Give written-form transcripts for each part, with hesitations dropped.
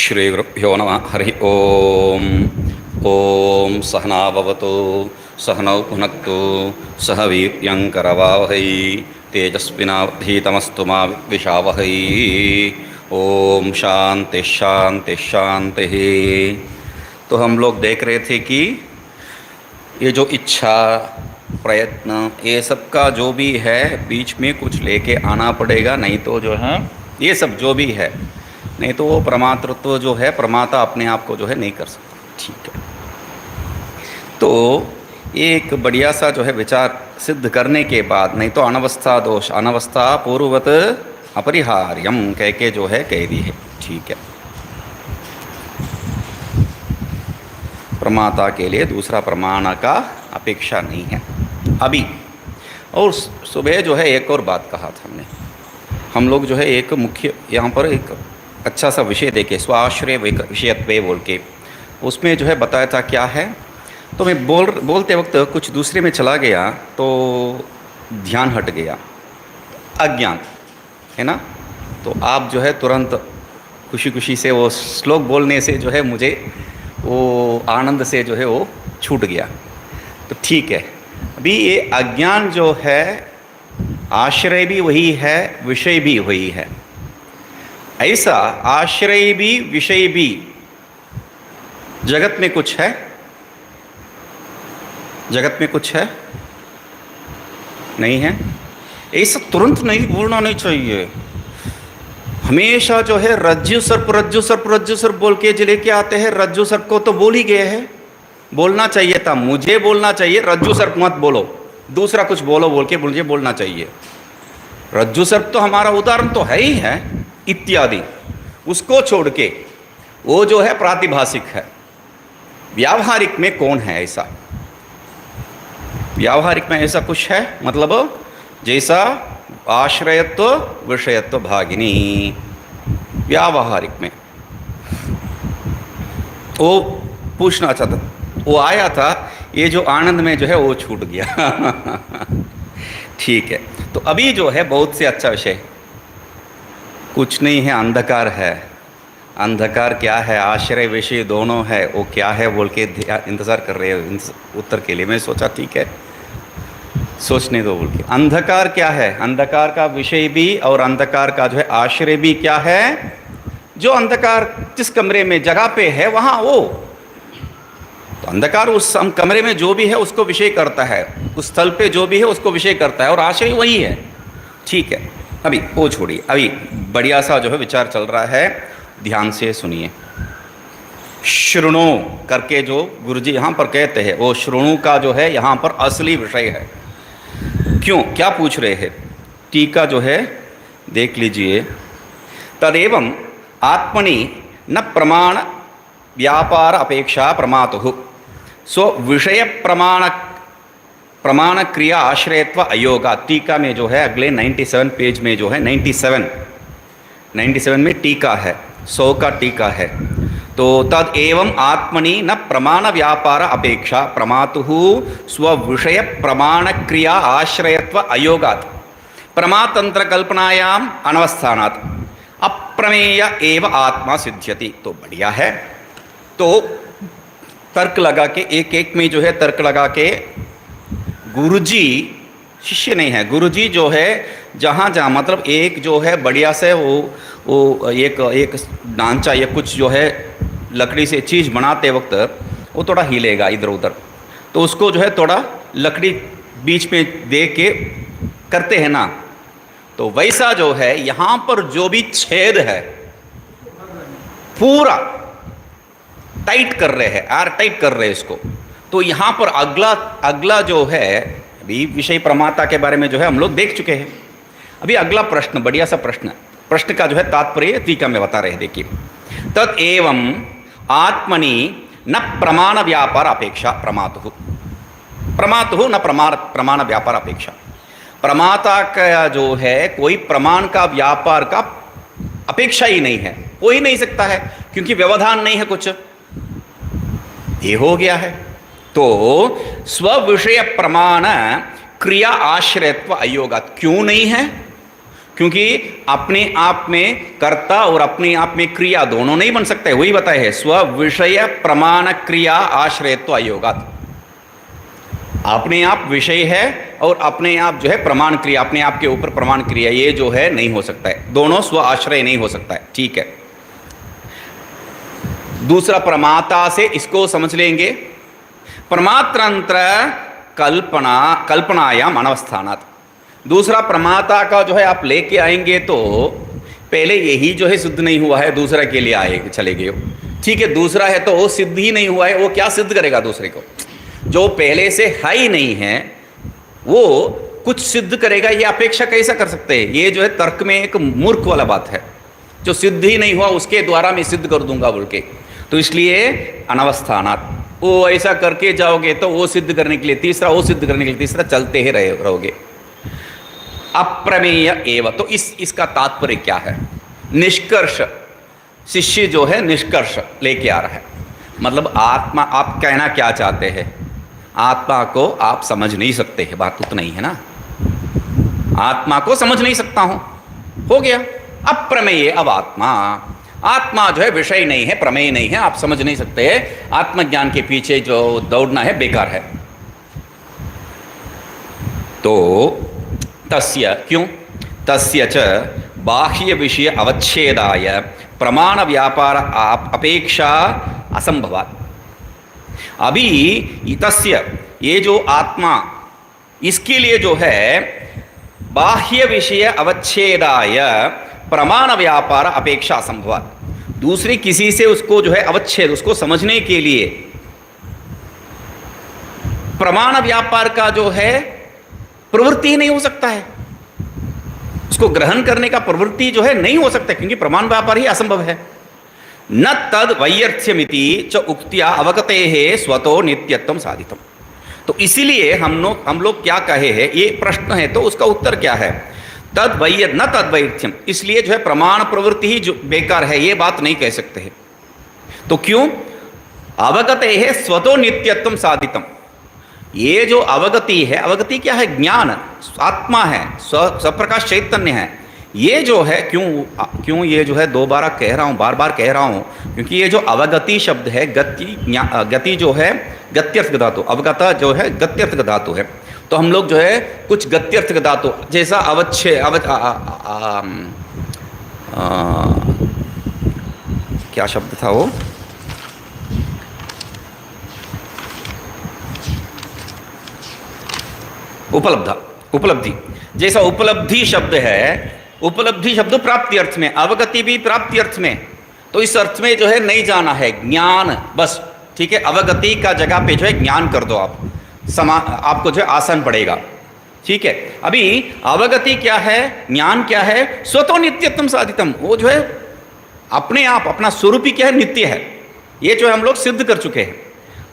श्रीगुरुभ्यो नमः। हरि ओम। ओम सहना भवतु सहनौ भुनक्तु सह वीर्यङ्करवावहै तेजस्विनावधीतमस्तु मा विद्विषावहै। ओम शांति शांति शांति। तो हम लोग देख रहे थे कि ये जो इच्छा प्रयत्न ये सब का जो भी है बीच में कुछ लेके आना पड़ेगा, नहीं तो जो है ये सब जो भी है नहीं तो वो प्रमातृत्व जो है प्रमाता अपने आप को जो है नहीं कर सकता। ठीक है, तो एक बढ़िया सा जो है विचार सिद्ध करने के बाद नहीं तो अनवस्था दोष अनवस्था पूर्ववत अपरिहार्यम कह के जो है कह दी है। ठीक है, प्रमाता के लिए दूसरा प्रमाण का अपेक्षा नहीं है अभी। और सुबह जो है एक और बात कहा था हमने, हम लोग जो है एक मुख्य यहाँ पर एक अच्छा सा विषय देखे स्वाश्रय विषयत्व बोल के, उसमें जो है बताया था क्या है। तो मैं बोलते वक्त कुछ दूसरे में चला गया तो ध्यान हट गया, अज्ञान है ना। तो आप जो है तुरंत खुशी खुशी से वो श्लोक बोलने से जो है मुझे वो आनंद से जो है वो छूट गया। तो ठीक है, अभी ये अज्ञान जो है आश्रय भी वही है विषय भी वही है। ऐसा आश्रय भी विषय भी जगत में कुछ है, जगत में कुछ है नहीं है। ऐसा तुरंत नहीं बोलना नहीं चाहिए। हमेशा जो है रज्जु सर्प रज्जु सर्प रज्जु सर्प बोल के जो लेके आते हैं, रज्जु सर्प को तो बोल ही गए हैं। बोलना चाहिए था, मुझे बोलना चाहिए रज्जु सर्प मत बोलो, दूसरा कुछ बोलो बोल के मुझे बोलना चाहिए। रज्जु सर्प तो हमारा उदाहरण तो है ही है इत्यादि, उसको छोड़ के वो जो है प्रातिभाषिक है। व्यावहारिक में कौन है ऐसा? व्यावहारिक में ऐसा कुछ है मतलब जैसा आश्रयत्व विषयत्व भागिनी, व्यावहारिक में वो पूछना चाहता, वो आया था, ये जो आनंद में जो है वो छूट गया। ठीक है, तो अभी जो है बहुत से अच्छा विषय कुछ नहीं है, अंधकार है। अंधकार क्या है, आश्रय विषय दोनों है, वो क्या है बोल के इंतज़ार कर रहे हैं उत्तर के लिए। मैं सोचा ठीक है सोचने दो बोल के। अंधकार क्या है, अंधकार का विषय भी और अंधकार का जो है आश्रय भी क्या है। जो अंधकार जिस कमरे में जगह पे है वहाँ वो तो अंधकार उस कमरे में जो भी है उसको विषय करता है, उस स्थल पे जो भी है उसको विषय करता है, और आश्रय वही है। ठीक है, अभी वो छोड़िए, अभी बढ़िया सा जो है विचार चल रहा है, ध्यान से सुनिए। श्रृणु करके जो गुरुजी यहाँ पर कहते हैं, वो श्रृणु का जो है यहाँ पर असली विषय है। क्यों, क्या पूछ रहे हैं? टीका जो है देख लीजिए। तदेवं आत्मनि न प्रमाण व्यापार अपेक्षा प्रमातु सो विषय प्रमाण क्रिया आश्रयत्व अयोगा। टीका में जो है अगले 97 पेज में जो है 97 में टीका है, 100 का टीका है। तो तद एवं आत्मनि न प्रमाण व्यापार अपेक्षा प्रमातु स्व विषय प्रमाण क्रिया आश्रयत्व अयोगात् प्रमातंत्र कल्पनायाम अनवस्थानात् अप्रमेय एव आत्मा सिद्ध्यति। तो बढ़िया है, तो तर्क लगा के एक एक में जो है तर्क लगा के गुरुजी शिष्य नहीं है, गुरुजी जो है जहाँ जहाँ मतलब एक जो है बढ़िया से वो एक ढांचा या कुछ जो है लकड़ी से चीज़ बनाते वक्त वो थोड़ा हिलेगा इधर उधर, तो उसको जो है थोड़ा लकड़ी बीच में दे के करते हैं ना, तो वैसा जो है यहाँ पर जो भी छेद है पूरा टाइट कर रहे हैं, एयर टाइट कर रहे हैं इसको। तो यहाँ पर अगला जो है अभी विषय प्रमाता के बारे में जो है हम लोग देख चुके हैं। अभी अगला प्रश्न बढ़िया सा प्रश्न का जो है तात्पर्य टीका में बता रहे हैं। देखिए, तद एवं आत्मनि न प्रमाण व्यापार अपेक्षा प्रमातु न प्रमाण व्यापार अपेक्षा। प्रमाता का जो है कोई प्रमाण का व्यापार का अपेक्षा ही नहीं है, हो ही नहीं सकता है, क्योंकि व्यवधान नहीं है, कुछ ये हो गया है। तो स्व विषय प्रमाण क्रिया आश्रयत्व अयोगात् क्यों नहीं है? क्योंकि अपने आप में कर्ता और अपने आप में क्रिया दोनों नहीं बन सकते, वही बताए है स्व विषय प्रमाण क्रिया आश्रयत्व अयोगात। अपने आप विषय है और अपने आप जो है प्रमाण क्रिया, अपने आप के ऊपर प्रमाण क्रिया, ये जो है नहीं हो सकता है, दोनों स्व आश्रय नहीं हो सकता है। ठीक है, दूसरा प्रमाता से इसको समझ लेंगे, प्रमात्रंत्र कल्पना कल्पनायाम अनवस्थानात्। दूसरा प्रमाता का जो है आप लेके आएंगे तो पहले यही जो है सिद्ध नहीं हुआ है, दूसरा के लिए आए चले गए हो। ठीक है, दूसरा है तो वो सिद्ध ही नहीं हुआ है, वो क्या सिद्ध करेगा दूसरे को? जो पहले से है ही नहीं है वो कुछ सिद्ध करेगा, ये अपेक्षा कैसा कर सकते हैं? ये जो है तर्क में एक मूर्ख वाला बात है। जो सिद्ध ही नहीं हुआ उसके द्वारा मैं सिद्ध कर दूंगा बोल के, तो इसलिए अनवस्थानात्, वो ऐसा करके जाओगे तो वो सिद्ध करने के लिए तीसरा, वो सिद्ध करने के लिए तीसरा, चलते ही रहोगे। अप्रमेय एव, तो इसका तात्पर्य क्या है? निष्कर्ष, शिष्य जो है निष्कर्ष लेके आ रहा है, मतलब आत्मा, आप कहना क्या चाहते हैं? आत्मा को आप समझ नहीं सकते हैं, बात उतना ही है ना। आत्मा को समझ नहीं सकता हूं, हो गया अप्रमेय। अब आत्मा जो है विषय नहीं है, प्रमेय नहीं है, आप समझ नहीं सकते हैं, आत्मज्ञान के पीछे जो दौड़ना है बेकार है। तो तस्य, क्यों? तस्य च बाह्य विषय अवच्छेदाय प्रमाण व्यापार अपेक्षा असंभवात्। अभी तस्य, ये जो आत्मा, इसके लिए जो है बाह्य विषय अवच्छेदाय प्रमाण व्यापार अपेक्षा असंभवात्। दूसरे किसी से उसको जो है अवच्छेद, उसको समझने के लिए प्रमाण व्यापार का जो है प्रवृत्ति नहीं हो सकता है, उसको ग्रहण करने का प्रवृत्ति जो है नहीं हो सकता, क्योंकि प्रमाण व्यापार ही असंभव है। न तद वैयर्थ्यमिति च उक्त्या अवगतेः स्वतो नित्यत्वं साधितम्। तो इसीलिए हम लोग क्या कहे हैं, ये प्रश्न है तो उसका उत्तर क्या है? तद वैय न तद वैर्थ्यम, इसलिए जो है प्रमाण प्रवृत्ति ही जो बेकार है, ये बात नहीं कह सकते हैं। तो क्यों? अवगतेः स्वतो नित्यत्वं साधितम्। ये जो अवगति है, अवगति क्या है? ज्ञान, आत्मा है, स्वप्रकाश चैतन्य है। ये जो है क्यों ये जो है दो बार कह रहा हूँ, बार बार कह रहा हूँ, क्योंकि ये जो अवगति शब्द है, गति जो है गत्यर्थ धातु, अवगता जो है गत्यर्थ धातु है। तो हम लोग जो है कुछ गत्यर्थ धातु जैसा क्या शब्द था वो, उपलब्धि, जैसा उपलब्धि शब्द है, उपलब्धि शब्द प्राप्ति अर्थ में, अवगति भी प्राप्ति अर्थ में। तो इस अर्थ में जो है नहीं जाना है, ज्ञान बस। ठीक है, अवगति का जगह पे जो है ज्ञान कर दो आप, आपको जो है आसान पड़ेगा। ठीक है, अभी अवगति क्या है, ज्ञान क्या है? स्वतो नित्यत्वं साधितम, वो जो है अपने आप, अपना स्वरूप ही क्या है? नित्य है। ये जो है हम लोग सिद्ध कर चुके हैं।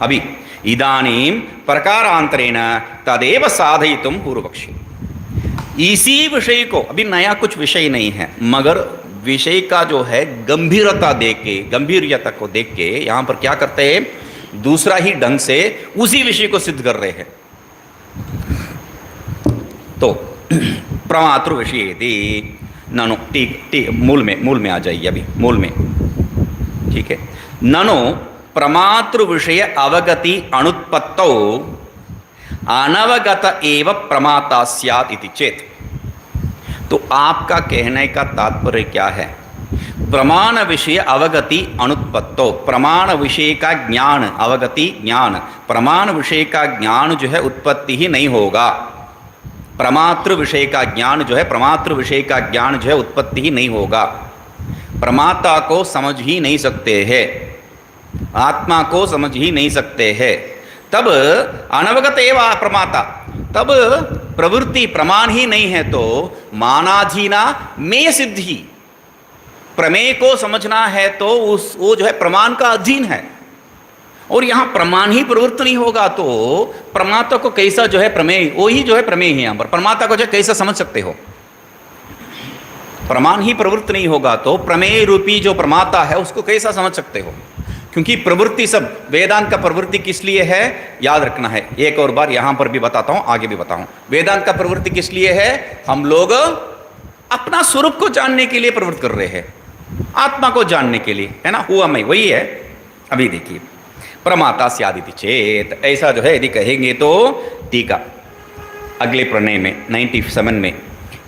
अभी इदानीं प्रकारांतरेण तदेव साधयितुं पूर्वपक्षी, इसी विषय को, अभी नया कुछ विषय नहीं है, मगर विषय का जो है गंभीरता देख के, गंभीरता को देख के यहाँ पर क्या करते हैं? दूसरा ही ढंग से उसी विषय को सिद्ध कर रहे हैं। तो प्रमातृ विषय ननो, ठीक, मूल में आ जाइए, अभी मूल में। ठीक है, ननो प्रमातृ विषय अवगति अनुत्पत्तौ अनवगत एव प्रमाता स्यात् इति चेत। तो आपका कहने का तात्पर्य क्या है? प्रमाण विषय अवगति अनुत्पत्तो, प्रमाण विषय का ज्ञान, अवगति ज्ञान, प्रमाण विषय का ज्ञान जो है उत्पत्ति ही नहीं होगा। प्रमातृ विषय का ज्ञान जो है, प्रमातृ विषय का ज्ञान जो है उत्पत्ति ही नहीं होगा। प्रमाता को समझ ही नहीं सकते हैं, आत्मा को समझ ही नहीं सकते हैं, तब अनवगत एवं प्रमाता, तब प्रवृत्ति प्रमाण ही नहीं है, तो मानाधीना मेय सिद्धि, प्रमेय को समझना है तो वो जो है प्रमाण का अधीन है। और यहाँ प्रमाण ही प्रवृत्त नहीं होगा तो प्रमाता को कैसा जो है प्रमेय, वो ही जो है प्रमेय है। यहाँ पर प्रमाता को जो कैसा समझ सकते हो? प्रमाण ही प्रवृत्त नहीं होगा तो प्रमेय रूपी जो प्रमाता है उसको कैसा समझ सकते हो? क्योंकि प्रवृत्ति सब, वेदांत का प्रवृत्ति किस लिए है याद रखना है। एक और बार यहाँ पर भी बताता हूँ, आगे भी बताऊँ। वेदांत का प्रवृत्ति किस लिए है? हम लोग अपना स्वरूप को जानने के लिए प्रवृत्त कर रहे हैं, आत्मा को जानने के लिए, है ना, हुआ मैं वही है। अभी देखिए, प्रमाता स्यादिति चेत, ऐसा जो है यदि कहेंगे तो टीका अगले प्रणय में 97 में,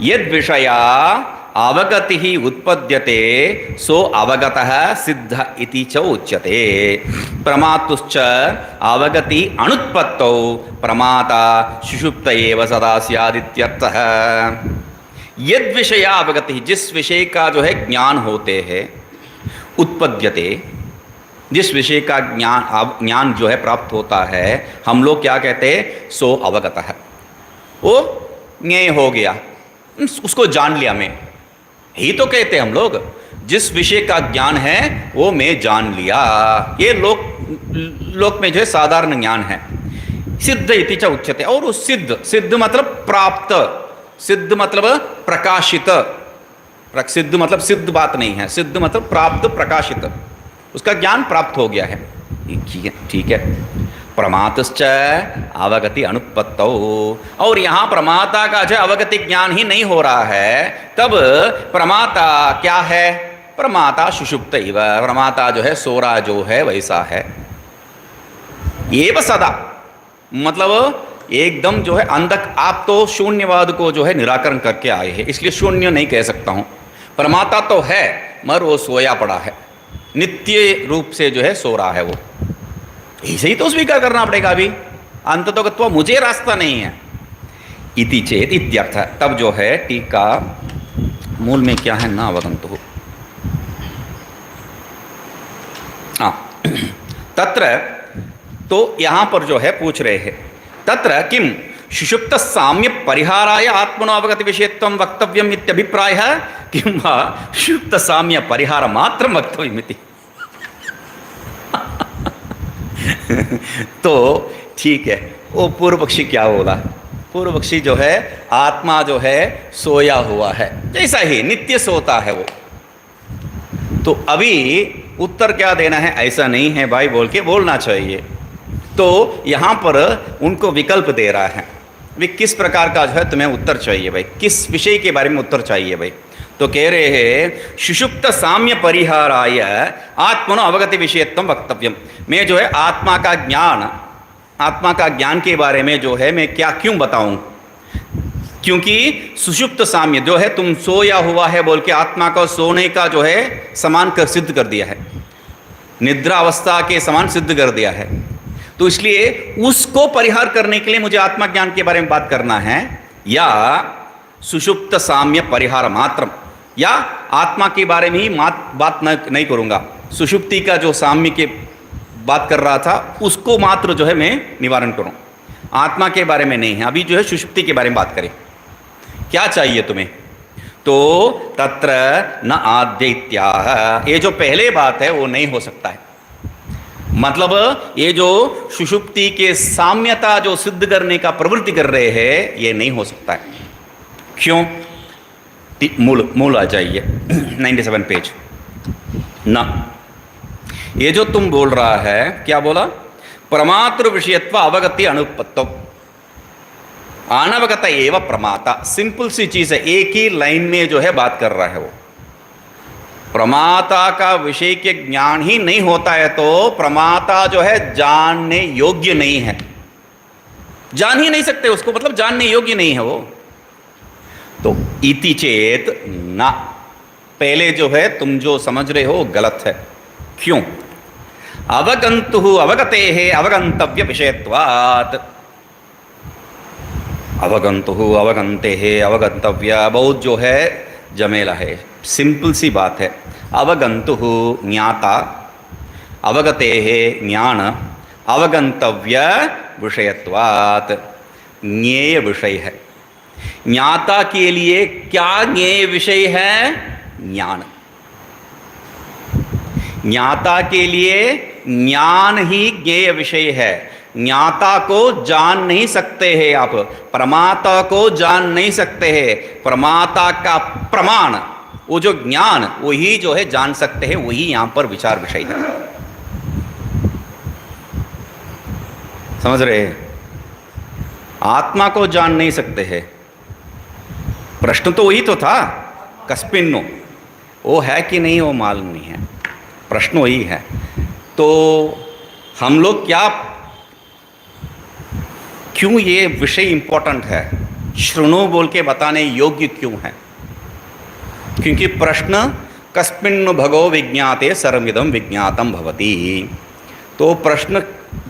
यद विषया अवगति ही उत्पद्यते सो अवगतः सिद्ध इति च उच्यते। प्रमातुश्च अवगति अनुत्पत्तौ प्रमाता सुषुप्त एव सदा स्यादित्यर्थः। यद विषया अवगति, जिस विषय का जो है ज्ञान होते हैं, उत्पद्यते, जिस विषय का ज्ञान जो है प्राप्त होता है, हम लोग क्या कहते हैं, सो अवगतः, वो ज्ञेय हो गया, उसको जान लिया मैं, ही तो कहते हैं हम लोग। जिस विषय का ज्ञान है वो मैं जान लिया, ये लोक में जो है साधारण ज्ञान है। सिद्ध इति च उच्यते, और उस सिद्ध, सिद्ध मतलब प्राप्त, सिद्ध मतलब प्रकाशित, सिद्ध मतलब सिद्ध बात नहीं है, सिद्ध मतलब प्राप्त प्रकाशित, उसका ज्ञान प्राप्त हो गया है, ठीक है। प्रमातश्च अवगति अनुत्पत्तौ, और यहाँ प्रमाता का जो अवगति ज्ञान ही नहीं हो रहा है, तब प्रमाता क्या है, प्रमाता सुषुप्त इव, प्रमाता जो है सोरा जो है वैसा है। एव सदा मतलब एकदम जो है अंधक, आप तो शून्यवाद को जो है निराकरण करके आए हैं, इसलिए शून्य नहीं कह सकता हूँ। प्रमाता तो है मगर वो सोया पड़ा है, नित्य रूप से जो है सो रहा है वो, ऐसे ही तो स्वीकार करना पड़ेगा। अभी अंततोगत्वा मुझे रास्ता नहीं है। इति चेत इत्यर्थ, तब जो है टीका मूल में क्या है, ना अवगंतु, तत्र, तो यहां पर जो है पूछ रहे हैं, तत्र किम सुषुप्त साम्य परिहाराय आत्मनो अवगति विषयत्वं वक्तव्यम इत्यभिप्रायः, किं वा सुषुप्त साम्य परिहार मात्रं वक्तव्यमिति। तो ठीक है, वो पूर्व पक्षी क्या बोला, पूर्व पक्षी जो है आत्मा जो है सोया हुआ है, जैसा ही नित्य सोता है वो। तो अभी उत्तर क्या देना है, ऐसा नहीं है भाई बोल के बोलना चाहिए। तो यहाँ पर उनको विकल्प दे रहा है, वे किस प्रकार का जो है तुम्हें उत्तर चाहिए भाई, किस विषय के बारे में उत्तर चाहिए भाई। तो कह रहे हैं सुषुप्त साम्य परिहाराय आत्मनो अवगति विषयत्वं वक्तव्यम, मैं जो है आत्मा का ज्ञान के बारे में जो है मैं क्या क्यों बताऊं, क्योंकि सुषुप्त साम्य जो है तुम सोया हुआ है बोल के आत्मा को सोने का जो है समान कर सिद्ध कर दिया है, निद्रा अवस्था के समान सिद्ध कर दिया है। तो इसलिए उसको परिहार करने के लिए मुझे आत्मा ज्ञान के बारे में बात करना है, या सुषुप्त साम्य परिहार मात्रम, या आत्मा के बारे में ही बात नहीं करूंगा, सुषुप्ति का जो साम्य के बात कर रहा था उसको मात्र जो है मैं निवारण करूं, आत्मा के बारे में नहीं है। अभी जो है सुषुप्ति के बारे में बात करें, क्या चाहिए तुम्हें, तो तत्र न आद्यैत्याह, ये जो पहले बात है वो नहीं हो सकता है। मतलब ये जो सुषुप्ति के साम्यता जो सिद्ध करने का प्रवृत्ति कर रहे हैं, ये नहीं हो सकता है। क्यों, मूल आ जाइए 97 पेज। न, ये जो तुम बोल रहा है, क्या बोला, प्रमातृ विषयत्व अवगति अनुत्पत्तो, अनवगत एवं प्रमाता, सिंपल सी चीज है, एक ही लाइन में जो है बात कर रहा है वो। प्रमाता का विषय के ज्ञान ही नहीं होता है तो प्रमाता जो है जानने योग्य नहीं है, जान ही नहीं सकते उसको, मतलब जानने योग्य नहीं है वो। तो इति चेत ना, पहले जो है तुम जो समझ रहे हो गलत है। क्यों, अवगंतु अवगते है अवगंतव्य विषयत्वात्, अवगंतु अवगंते है अवगंतव्य, बहुत जो है जमेला है, सिंपल सी बात है। अवगंतु ज्ञाता, अवगते है ज्ञान, अवगंतव्य विषयत्वात् ज्ञेय विषय है। ज्ञाता के लिए क्या ज्ञेय विषय है, ज्ञान। ज्ञाता के लिए ज्ञान ही ज्ञेय विषय है। ज्ञाता को जान नहीं सकते हैं आप, प्रमाता को जान नहीं सकते हैं। प्रमाता का प्रमाण, वो जो ज्ञान, वही जो है जान सकते हैं, वही यहां पर विचार विषय है। समझ रहे हैं, आत्मा को जान नहीं सकते हैं। प्रश्न तो वही तो था, कस्मिन्नु, वो है कि नहीं वो मालूम नहीं है, प्रश्न वही है। तो हम लोग क्यों ये विषय इंपॉर्टेंट है, शृणु बोल के बताने योग्य क्यों है? क्योंकि प्रश्न कस्मिन्नु भगो विज्ञाते सर्वमिदं विज्ञातम भवति। तो प्रश्न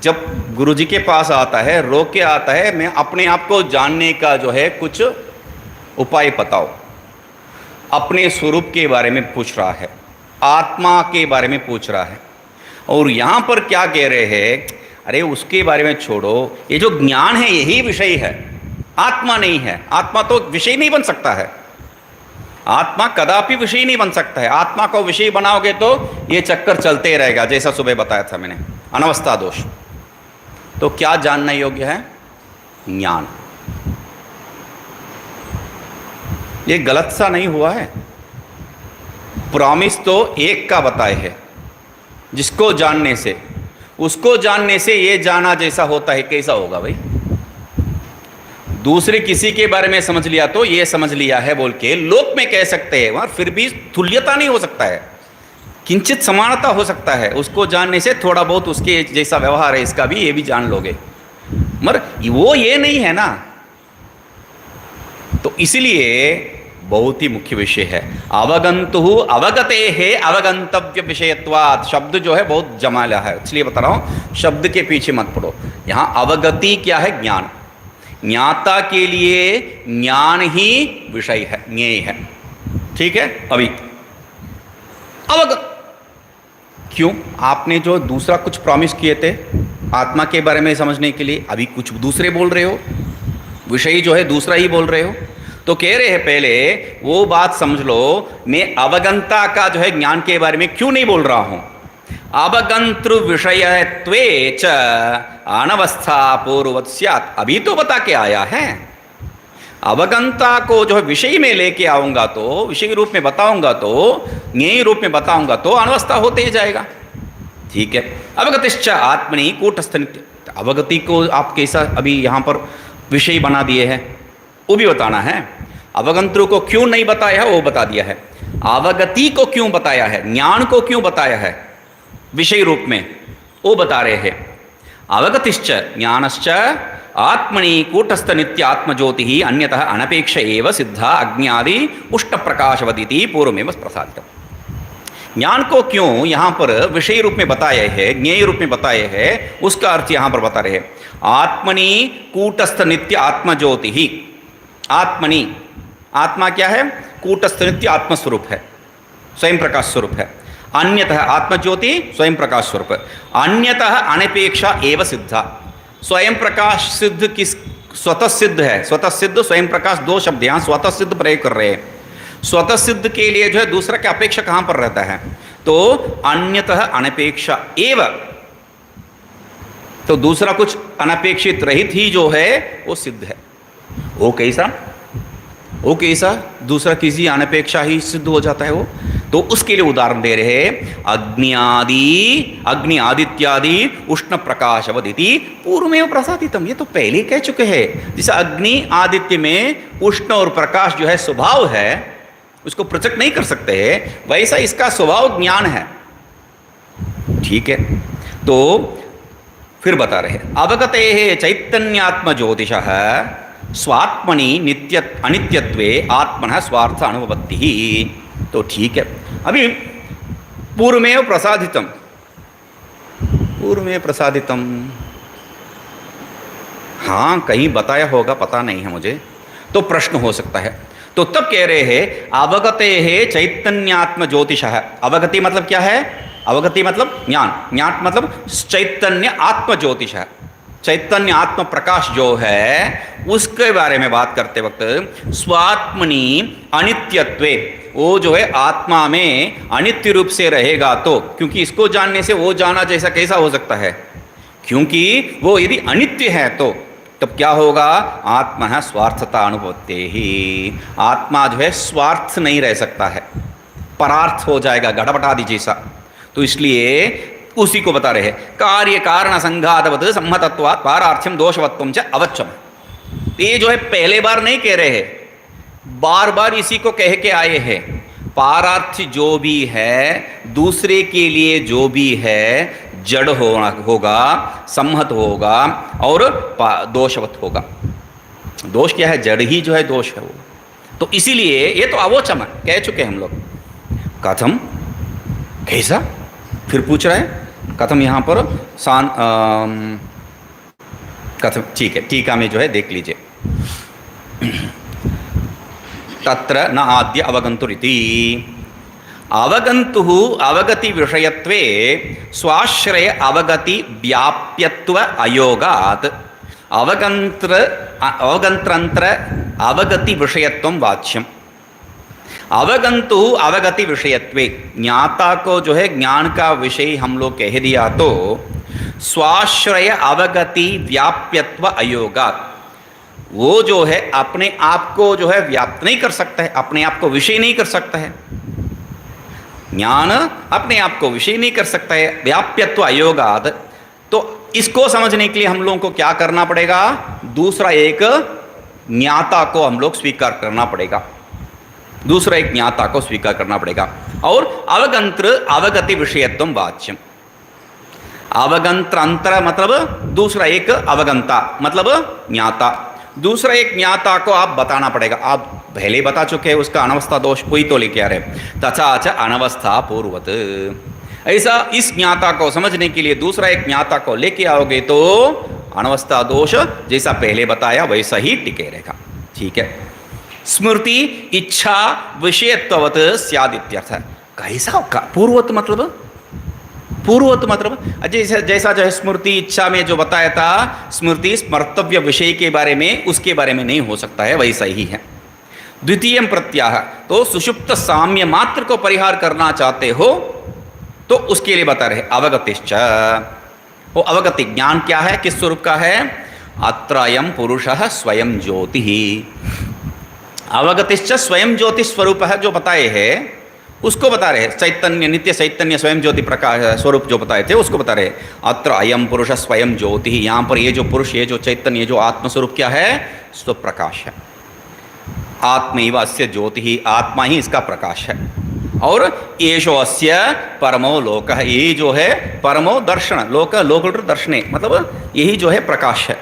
जब गुरुजी के पास आता है, रोक के आता है, मैं अपने आप को जानने का जो है कुछ उपाय बताओ, अपने स्वरूप के बारे में पूछ रहा है, आत्मा के बारे में पूछ रहा है। और यहाँ पर क्या कह रहे हैं, अरे उसके बारे में छोड़ो, ये जो ज्ञान है यही विषय है, आत्मा नहीं है। आत्मा तो विषय नहीं बन सकता है, आत्मा कदापि विषय नहीं बन सकता है। आत्मा को विषय बनाओगे तो ये चक्कर चलते रहेगा, जैसा सुबह बताया था मैंने, अनवस्था दोष। तो क्या जानना योग्य है? ज्ञान। ये गलत सा नहीं हुआ है, प्रॉमिस तो एक का बताए है, जिसको जानने से, उसको जानने से ये जाना जैसा होता है, कैसा होगा भाई? दूसरे किसी के बारे में समझ लिया तो ये समझ लिया है बोल के लोक में कह सकते हैं, वहां फिर भी तुल्यता नहीं हो सकता है, किंचित समानता हो सकता है। उसको जानने से थोड़ा बहुत उसके जैसा व्यवहार है इसका भी, ये भी जान लोगे, मगर वो ये नहीं है ना। तो इसलिए बहुत ही मुख्य विषय है अवगंतु अवगते है अवगंतव्य विषयत्वात्। शब्द जो है बहुत जमाला है, इसलिए बता रहा हूं, शब्द के पीछे मत पड़ो। यहां अवगति क्या है? ज्ञान। ज्ञाता के लिए ज्ञान ही विषय है, ज्ञेय है। ठीक है, अभी अवगत क्यों? आपने जो दूसरा कुछ प्रॉमिस किए थे आत्मा के बारे में समझने के लिए, अभी कुछ दूसरे बोल रहे हो, विषय जो है दूसरा ही बोल रहे हो। तो कह रहे हैं पहले वो बात समझ लो, मैं अवगंता का जो है ज्ञान के बारे में क्यों नहीं बोल रहा हूं। अवगंतृ विषयत्वे च अनवस्था पूर्ववत् स्यात्, अभी तो बता के आया है। अवगंता को जो है विषय में लेके आऊंगा तो, विषय रूप में बताऊंगा तो, ज्ञेय रूप में बताऊंगा तो अनवस्था होते ही जाएगा। ठीक है, अवगतिश्च आत्मनि कूटस्थ नित्य। अवगति को आप कैसा अभी यहां पर विषय बना दिए हैं, वो भी बताना है। अवगंतृ को क्यों नहीं बताया है वो बता दिया है, अवगति को क्यों बताया है, ज्ञान को क्यों बताया है विषय रूप में, वो बता रहे हैं। अवगतिश्च ज्ञानश्च आत्मनि कूटस्थ नित्य आत्मज्योति ही अन्यतः अनपेक्ष एव सिद्धा अग्न्यादि उष्ट प्रकाशवदिति पूर्वमेव प्रसादितम्। ज्ञान को क्यों यहाँ पर विषय रूप में बताए हैं, ज्ञेय रूप में बताए हैं, उसका अर्थ यहाँ पर बता रहे हैं। आत्मनि कूटस्थ नित्य आत्मज्योति ही, आत्मनि, आत्मा क्या है? कूटस्थ नित्य आत्मस्वरूप है, स्वयं प्रकाश स्वरूप है। अन्यतः आत्मज्योति स्वयं प्रकाश स्वरूप, अन्यतः अनपेक्षा एव सिद्धा। स्वयं प्रकाश सिद्ध किस? स्वतः सिद्ध है। स्वतः सिद्ध स्वयं प्रकाश दो शब्द यहाँ स्वतः सिद्ध प्रयोग कर रहे हैं। स्वतः सिद्ध के लिए जो है दूसरा की अपेक्षा कहां पर रहता है? तो अन्यतः अनपेक्षा एव, तो दूसरा कुछ अनपेक्षित रहित ही जो है वो सिद्ध है। वो कैसा? वो कैसा? दूसरा किसी अनपेक्षा ही सिद्ध हो जाता है वो। तो उसके लिए उदाहरण दे रहे हैं, अग्नि आदि, अग्नि आदित्यादि उष्ण प्रकाशवदिति पूर्वमेव प्रसादितम। ये तो पहले कह चुके हैं। जैसे अग्नि आदित्य में उष्ण और प्रकाश जो है स्वभाव है, उसको पृथक नहीं कर सकते हैं, वैसा इसका स्वभाव ज्ञान है। ठीक है, तो फिर बता रहे हैं, अवगते चैतन्यात्म ज्योतिषः स्वात्मनि नित्य अनित्यत्वे आत्मनः स्वार्थ अनुभवति ही। तो ठीक है, अभी पूर्वमेव प्रसादितम, पूर्वमेव प्रसादितम, हाँ कहीं बताया होगा, पता नहीं है मुझे, तो प्रश्न हो सकता है। तो तब कह रहे हैं अवगते है चैतन्यात्म ज्योतिषः। अवगति मतलब क्या है? अवगति मतलब ज्ञान, ज्ञान मतलब चैतन्य आत्म ज्योतिषः, चैतन्य आत्म प्रकाश जो है उसके बारे में बात करते वक्त स्वात्मनि अनित्यत्वे, वो जो है आत्मा में अनित्य रूप से रहेगा। तो क्योंकि इसको जानने से वो जाना जैसा कैसा हो सकता है? क्योंकि वो यदि अनित्य है तो तब क्या होगा? आत्मा स्वार्थता अनुभवते ही, आत्मा जो है स्वार्थ नहीं रह सकता है, परार्थ हो जाएगा, घटपटादि जैसा। तो इसलिए उसी को बता रहे हैं, कार्य कारण संघातवत् सम्मतत्वात् पारार्थ्यम दोषवत्वम च अवच्यम। ये जो है पहले बार नहीं कह रहे हैं, बार बार इसी को कह के आए हैं। पारार्थी जो भी है, दूसरे के लिए जो भी है, जड़ होगा, सम्मत होगा और दोषवत होगा। दोष क्या है? जड़ ही जो है दोष है वो। तो इसीलिए ये तो अवोचम कह चुके हम लोग। कथम, कैसा? फिर पूछ रहे हैं कथम, यहाँ पर कथम, ठीक है, टीका में जो है देख लीजिए। तत्र न आद्य अवगंतुरिति, अवगंतुः अवगति विषयत्वे स्वाश्रय अवगति व्याप्यत्व अयोगात् अवगंत्रांतर अवगति विषयत्वं वाच्यम। अवगंतु अवगति विषयत्वे, ज्ञाता को जो है ज्ञान का विषय हम लोग कह दिया तो स्वाश्रय अवगति व्याप्यत्व अयोगात्, वो जो है अपने आप को जो है व्याप्त नहीं कर सकता है, अपने आप को विषय नहीं कर सकता है। ज्ञान अपने आप को विषय नहीं कर सकता है, व्याप्यत्व अयोगाद। तो इसको समझने के लिए हम लोगों को क्या करना पड़ेगा? दूसरा एक ज्ञाता को हम लोग स्वीकार करना पड़ेगा, दूसरा एक ज्ञाता को स्वीकार करना पड़ेगा। और अवगंत्र अवगति विषयत्वम वाच्यम, अवगंत्र अंतर मतलब दूसरा एक अवगंता मतलब ज्ञाता, दूसरा एक ज्ञाता को आप बताना पड़ेगा। आप पहले बता चुके हैं उसका अनवस्था दोष, कोई तो लेके आ रहे, तथा च अनवस्था पूर्वत। ऐसा इस ज्ञाता को समझने के लिए दूसरा एक ज्ञाता को लेके आओगे तो अनवस्था दोष जैसा पहले बताया वैसा ही टिके रहेगा। ठीक है। स्मृति इच्छा विषयत्ववत स्यादित्यर्थ। कैसा पूर्वत मतलब? पूर्वत मतलब जैसा जैसा जो है स्मृति इच्छा में जो बताया था, स्मृति स्मर्तव्य विषय के बारे में, उसके बारे में नहीं हो सकता है, वैसा ही है। द्वितीय प्रत्याह, तो सुषुप्त साम्य मात्र को परिहार करना चाहते हो तो उसके लिए बता रहे अवगतिश्च। वो अवगति ज्ञान क्या है, किस स्वरूप का है? अत्रयम पुरुषः स्वयं ज्योति। अवगतिश्च स्वयं ज्योति स्वरूप है जो बताए हैं उसको बता रहे। चैतन्य नित्य चैतन्य स्वयं ज्योति प्रकाश स्वरूप जो बताए थे उसको बता रहे। अत्र अयम पुरुष स्वयं ज्योति, यहाँ पर ये जो पुरुष, ये जो चैतन्य, जो आत्मस्वरूप क्या है? स्वप्रकाश है। आत्मैव अस्य ज्योति, आत्मा ही इसका प्रकाश है। और येषो अस्य परमो लोक, ये जो है परमो दर्शन, लोक लोकुटर दर्शने मतलब यही जो है प्रकाश है।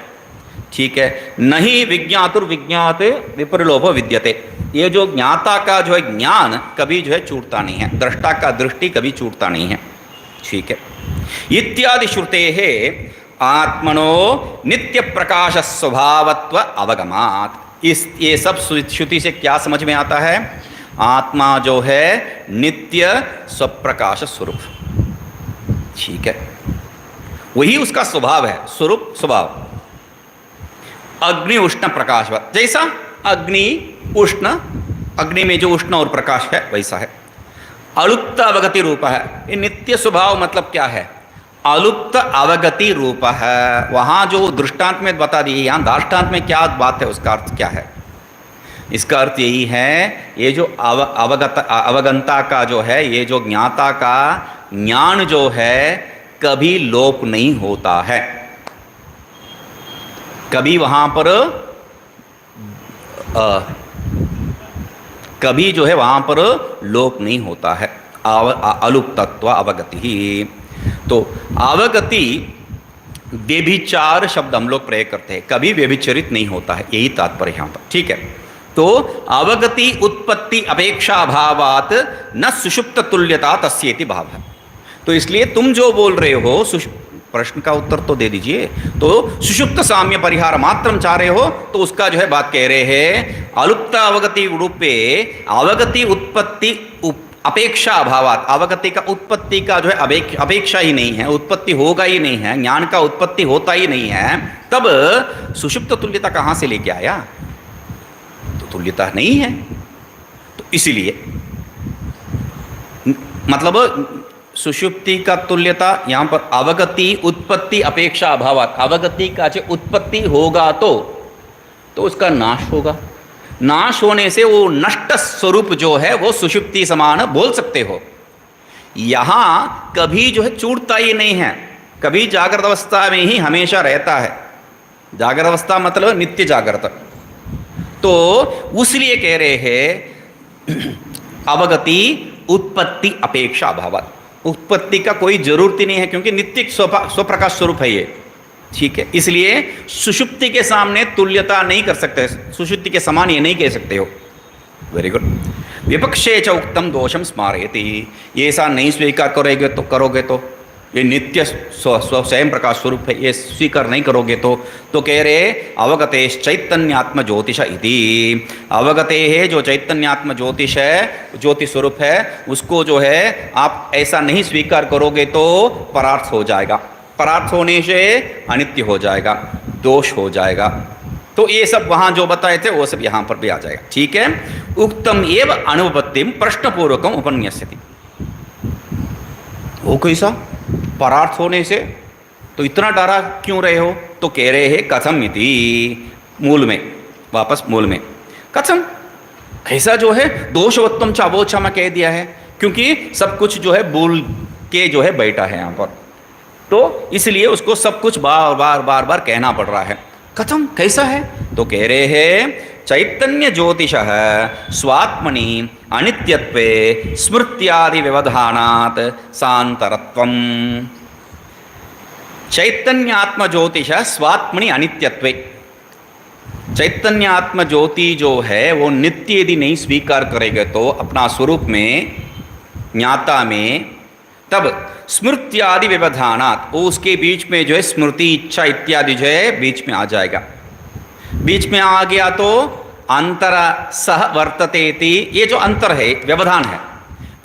ठीक है। नहीं विज्ञातुर्विज्ञात विपरिलोभो विद्यते, ये जो ज्ञाता का जो है ज्ञान कभी जो है छूटता नहीं है, दृष्टा का दृष्टि कभी छूटता नहीं है। ठीक है। इत्यादि श्रुते है आत्मनो नित्य प्रकाश स्वभावत्व अवगमात। इस ये सब श्रुति से क्या समझ में आता है? आत्मा जो है नित्य स्वप्रकाश स्वरूप। ठीक है, वही उसका स्वभाव है, स्वरूप स्वभाव। अग्नि उष्ण प्रकाशवत, जैसा अग्नि उष्ण, अग्नि में जो उष्ण और प्रकाश है वैसा है। अलुप्त अवगति रूप है, ये नित्य स्वभाव मतलब क्या है? अलुप्त अवगति रूप है। वहाँ जो दृष्टांत में बता दी, यहाँ दाष्टांत में क्या बात है, उसका अर्थ क्या है? इसका अर्थ यही है, ये जो अवगंता का जो है, ये जो ज्ञाता का ज्ञान जो है कभी लोप नहीं होता है, कभी वहाँ पर कभी जो है वहाँ पर लोप नहीं होता है। अलुप्तत्व अवगति ही। तो अवगति व्यभिचार शब्द हम लोग प्रयोग करते हैं, कभी व्यभिचरित नहीं होता है, यही तात्पर्य यहाँ पर। ठीक है। तो अवगति उत्पत्ति अपेक्षा भावात न सुषुप्त तुल्यता तस्येति भाव है। तो इसलिए तुम जो बोल रहे हो, प्रश्न का उत्तर तो दे दीजिए। तो सुषुप्त साम्य परिहार मात्रम चाह रहे हो तो उसका जो है बात कह रहे हैं अलुप्त अवगति रूपे अवगति उत्पत्ति अपेक्षा अभावात। अवगति का उत्पत्ति का जो है अपेक्षा ही नहीं है, उत्पत्ति होगा ही नहीं है, ज्ञान का उत्पत्ति होता ही नहीं है, तब सुषुप्त तुल्यता कहाँ से लेके आया? तो तुल्यता नहीं है। तो इसीलिए मतलब सुषुप्ति का तुल्यता यहाँ पर अवगति उत्पत्ति अपेक्षा अभावात। अवगति का जो उत्पत्ति होगा तो उसका नाश होगा, नाश होने से वो नष्ट स्वरूप जो है वो सुषुप्ति समान बोल सकते हो। यहाँ कभी जो है छूटता ही नहीं है, कभी जागृत अवस्था में ही हमेशा रहता है। जागृत अवस्था मतलब नित्य जागृत। तो उसलिए कह रहे हैं अवगति उत्पत्ति अपेक्षा अभाव, उत्पत्ति का कोई जरूरत ही नहीं है क्योंकि नित्य स्वप्रकाश स्वरूप है ये। ठीक है, इसलिए सुषुप्ति के सामने तुल्यता नहीं कर सकते, सुषुप्ति के समान ये नहीं कह सकते हो। Very good. विपक्षे च उक्तम दोषम स्मारयति, ये ऐसा नहीं स्वीकार करोगे तो ये नित्य स्वयं प्रकाश स्वरूप है, ये स्वीकार नहीं करोगे तो कह रहे अवगतेश चैतन्यात्म ज्योतिष इति, अवगते है जो चैतन्यात्म ज्योतिष है, ज्योति स्वरूप है, उसको जो है आप ऐसा नहीं स्वीकार करोगे तो परार्थ हो जाएगा, परार्थ होने से अनित्य हो जाएगा, दोष हो जाएगा। तो ये सब वहाँ जो बताए थे वो सब यहाँ पर भी आ जाएगा। ठीक है, उक्तम एव अनुपत्तिम प्रश्नपूर्वकम उपन्यस्यति, वो कैसा परार्थ होने से तो इतना डरा क्यों रहे हो, तो कह रहे हैं कथम इति, मूल में, वापस मूल में, कथम कैसा जो है दोषवत्तम च अवोचा में कह दिया है, क्योंकि सब कुछ जो है बोल के जो है बैठा है यहाँ पर, तो इसलिए उसको सब कुछ बार बार कहना पड़ रहा है। कथम कैसा है, तो कह रहे हैं चैतन्य ज्योतिष स्वात्मनि अनित्यत्वे स्मृत्यादि व्यवधानात् सांतरत्वम, चैतन्यात्म ज्योतिष स्वात्मनि अनित्यत्वे, चैतन्यात्म ज्योति जो है वो नित्य यदि नहीं स्वीकार करेगा तो अपना स्वरूप में, ज्ञाता में, तब स्मृत्यादि व्यवधानात्, वो उसके बीच में जो है स्मृति इच्छा इत्यादि जो है बीच में आ जाएगा, बीच में आ गया तो अंतर सह वर्ततेति, ये जो अंतर है व्यवधान है,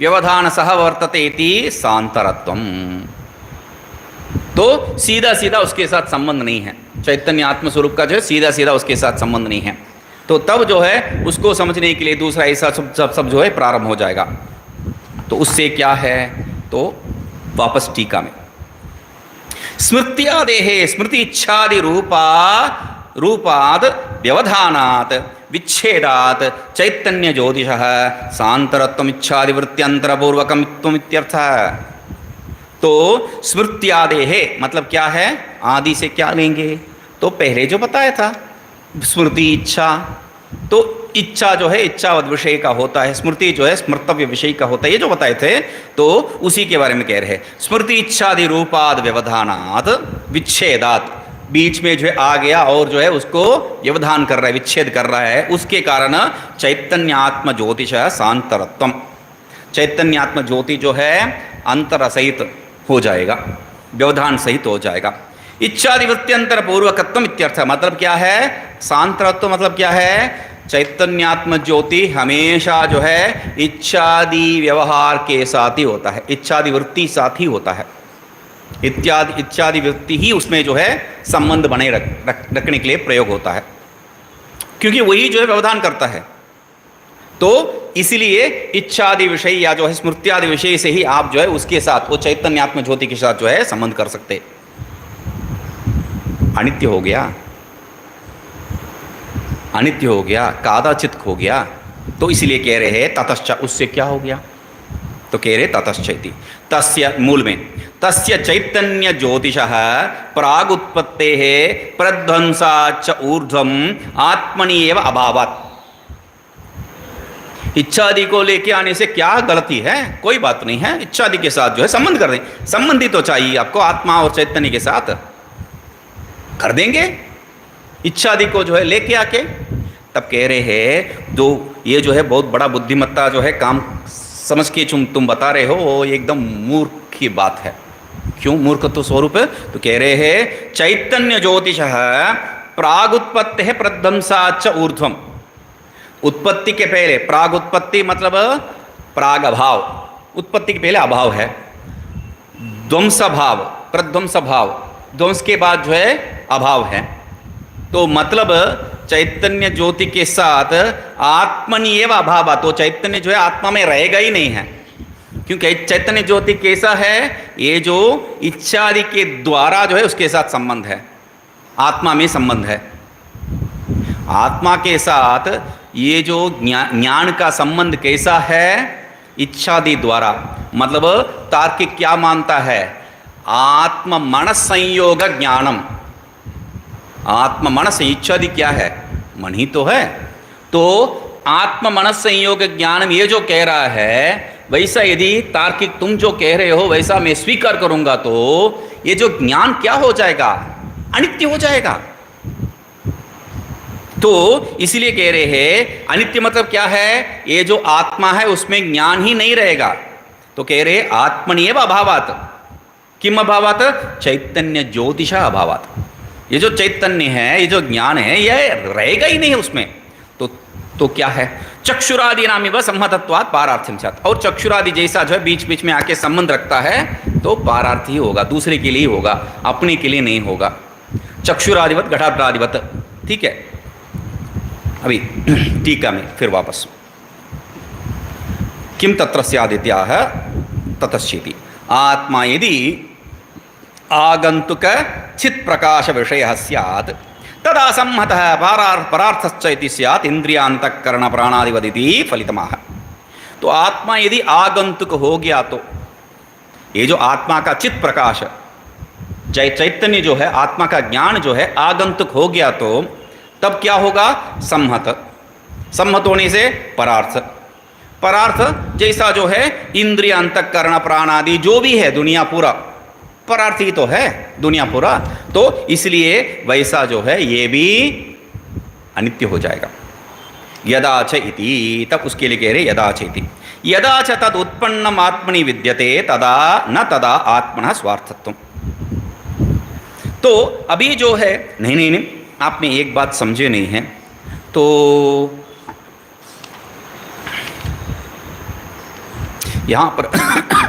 व्यवधान सह वर्ततेति सांतरत्वम, तो सीधा सीधा उसके साथ संबंध नहीं है, चैतन्य आत्म स्वरूप का जो है सीधा सीधा उसके साथ संबंध नहीं है, तो तब जो है उसको समझने के लिए दूसरा ऐसा सब जो है प्रारंभ हो जाएगा। तो उससे क्या है, तो वापस टीका में स्मृत्यादेहे स्मृति इच्छादि रूपाद व्यवधानात् विच्छेदात् चैतन्य ज्योतिषः सांतरत्वम इच्छादि वृत्त्यंतरपूर्वकमित्वम इत्यर्थः। तो स्मृत्यादेहे मतलब क्या है, आदि से क्या लेंगे, तो पहले जो बताया था स्मृति इच्छा, तो इच्छा जो है इच्छावद विषय का होता है, स्मृति जो है स्मर्तव्य विषय का होता है, ये जो बताए थे तो उसी के बारे में कह रहे हैं। स्मृति इच्छादि रूपाद व्यवधानात् विच्छेदात्, बीच में जो है आ गया और जो है उसको व्यवधान कर रहा है, विच्छेद कर रहा है, उसके कारण चैतन्यात्म ज्योतिष सांतरत्वम, चैतन्यात्म ज्योति जो है अंतर सहित हो जाएगा, व्यवधान सहित हो जाएगा। इच्छादि वृत्त्यंतर पूर्वकत्वम इत्यर्थ, मतलब क्या है, सांतरत्व मतलब क्या है, चैतन्यात्म ज्योति हमेशा जो है इच्छादि व्यवहार के साथ ही होता है, इच्छादि वृत्ति साथ ही होता है, इच्छादि वृत्ति ही उसमें जो है संबंध बने रखने के लिए प्रयोग होता है, क्योंकि वही जो है व्यवधान करता है। तो इसलिए इच्छादि विषय या जो है स्मृत्यादि विषय से ही आप जो है उसके साथ वो चैतन्यात्म ज्योति के साथ जो है संबंध कर सकते। अनित्य हो गया, अनित्य हो गया, कादाचित हो गया, तो इसलिए कह रहे हैं ततश्च, उससे क्या हो गया, तो कह रहे ततश्चैति, तस्य मूल में तस्य चैतन्य ज्योतिषः प्रागुत्पत्तेः प्रध्वंसाच्च ऊर्ध्वम आत्मनि एव अभावात्। इच्छादि को लेके आने से क्या गलती है, कोई बात नहीं है, इच्छादि के साथ जो है संबंध कर दें, संबंधी तो चाहिए आपको आत्मा और चैतन्य के साथ कर देंगे, इच्छादि को जो है लेके आके। तब कह रहे हैं जो ये जो है बहुत बड़ा बुद्धिमत्ता जो है काम समझ के तुम बता रहे हो, वो एकदम मूर्ख की बात है। क्यों मूर्खत्व स्वरूप है, तो कह रहे हैं चैतन्य ज्योतिषः प्रागुत्पत्ति है प्रध्वंसाच्च ऊर्ध्वम, उत्पत्ति के पहले, प्राग उत्पत्ति मतलब प्राग अभाव, उत्पत्ति के पहले अभाव है, ध्वंस भाव, प्रध्वंस भाव, ध्वंस के बाद जो है अभाव है, तो मतलब चैतन्य ज्योति के साथ आत्मनि एव अभाव, तो चैतन्य जो है आत्मा में रहेगा ही नहीं है, क्योंकि चैतन्य ज्योति कैसा है, ये जो इच्छादि के द्वारा जो है उसके साथ संबंध है, आत्मा में संबंध है, आत्मा के साथ ये जो ज्ञान का संबंध कैसा है, इच्छादि द्वारा, मतलब तार्किक क्या मानता है, आत्म मन संयोग ज्ञानम, आत्म मन से इच्छादि क्या है, मन ही तो है, तो आत्म मनस संयोग ज्ञान ये जो कह रहा है, वैसा यदि तार्किक तुम जो कह रहे हो वैसा मैं स्वीकार करूंगा तो ये जो ज्ञान क्या हो जाएगा, अनित्य हो जाएगा। तो इसलिए कह रहे हैं अनित्य मतलब क्या है, ये जो आत्मा है उसमें ज्ञान ही नहीं रहेगा। तो कह रहे आत्मनिएव अभावात, किम अभावात, चैतन्य ज्योतिषा अभावात। ये जो चैतन्य है, ये जो ज्ञान है, यह रहेगा ही नहीं उसमें। तो क्या है, चक्षुरादि नाम व सम्मतत्वात् पारार्थ्यम स्यात्। और चक्षुरादि जैसा जो है बीच बीच में आके संबंध रखता है तो पारार्थ ही होगा, दूसरे के लिए होगा, अपने के लिए नहीं होगा। चक्षुरादिवत घटादिवत, ठीक है। अभी टीका में फिर वापस, किम तत्र स्यादित्याह ततश्चेति आत्मा यदि आगंतुक चित् प्रकाश विषय स्यात् तदा सम्मतः परार्थश्च इति स्यात् इंद्रियांतःकरण प्राणादिवदिति फलितमाह। तो आत्मा यदि आगंतुक हो गया तो ये जो आत्मा का चित् प्रकाश चैतन्य जो है, आत्मा का ज्ञान जो है आगंतुक हो गया तो तब क्या होगा, सम्मत। सम्मत होने से परार्थ, परार्थ जैसा जो है इंद्रिय अंतःकरण प्राणादि जो भी है दुनिया पूरा परार्थ ही तो है, दुनिया पूरा। तो इसलिए वैसा जो है ये भी अनित्य हो जाएगा। यदाच इति, तब उसके लिए कह रहे यदाच इति, यदाच तद उत्पन्नम आत्मनि विद्यते तदा न तदा आत्मनः स्वार्थत्वम्। तो अभी जो है नहीं, आपने एक बात समझे नहीं है। तो यहाँ पर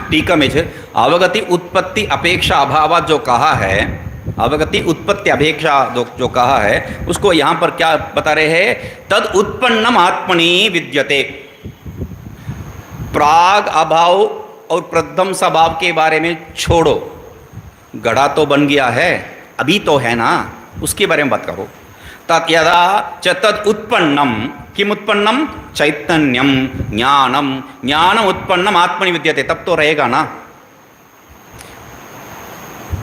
टीका में अवगति उत्पत्ति अपेक्षा अभाव जो कहा है, अवगति उत्पत्ति अपेक्षा जो कहा है उसको यहाँ पर क्या बता रहे हैं, तद उत्पन्नम आत्मनि विद्यते। प्राग अभाव और प्रथम स्वभाव के बारे में छोड़ो, गड़ा तो बन गया है, अभी तो है ना, उसके बारे में बात करो। तत् यदा च तद उत्पन्नम, किम उत्पन्नम, चैतन्यम ज्ञानम, ज्ञानम उत्पन्नम आत्मनि विद्यते, तब तो रहेगा ना।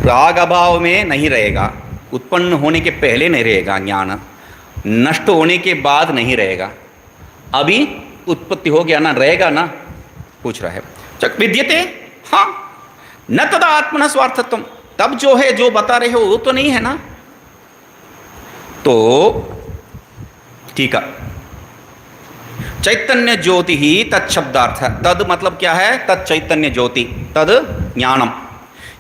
राग अभाव में नहीं रहेगा, उत्पन्न होने के पहले नहीं रहेगा ज्ञान, नष्ट होने के बाद नहीं रहेगा, अभी उत्पत्ति हो गया ना, रहेगा ना, पूछ रहा है। चक विद्यते, हाँ, न तदा आत्मना स्वार्थत्वम, तब जो है जो बता रहे हो वो तो नहीं है ना। तो ठीक है, चैतन्य ज्योति ही तत्शब्दार्थ, तद मतलब क्या है, तत् चैतन्य ज्योति, तद ज्ञानम।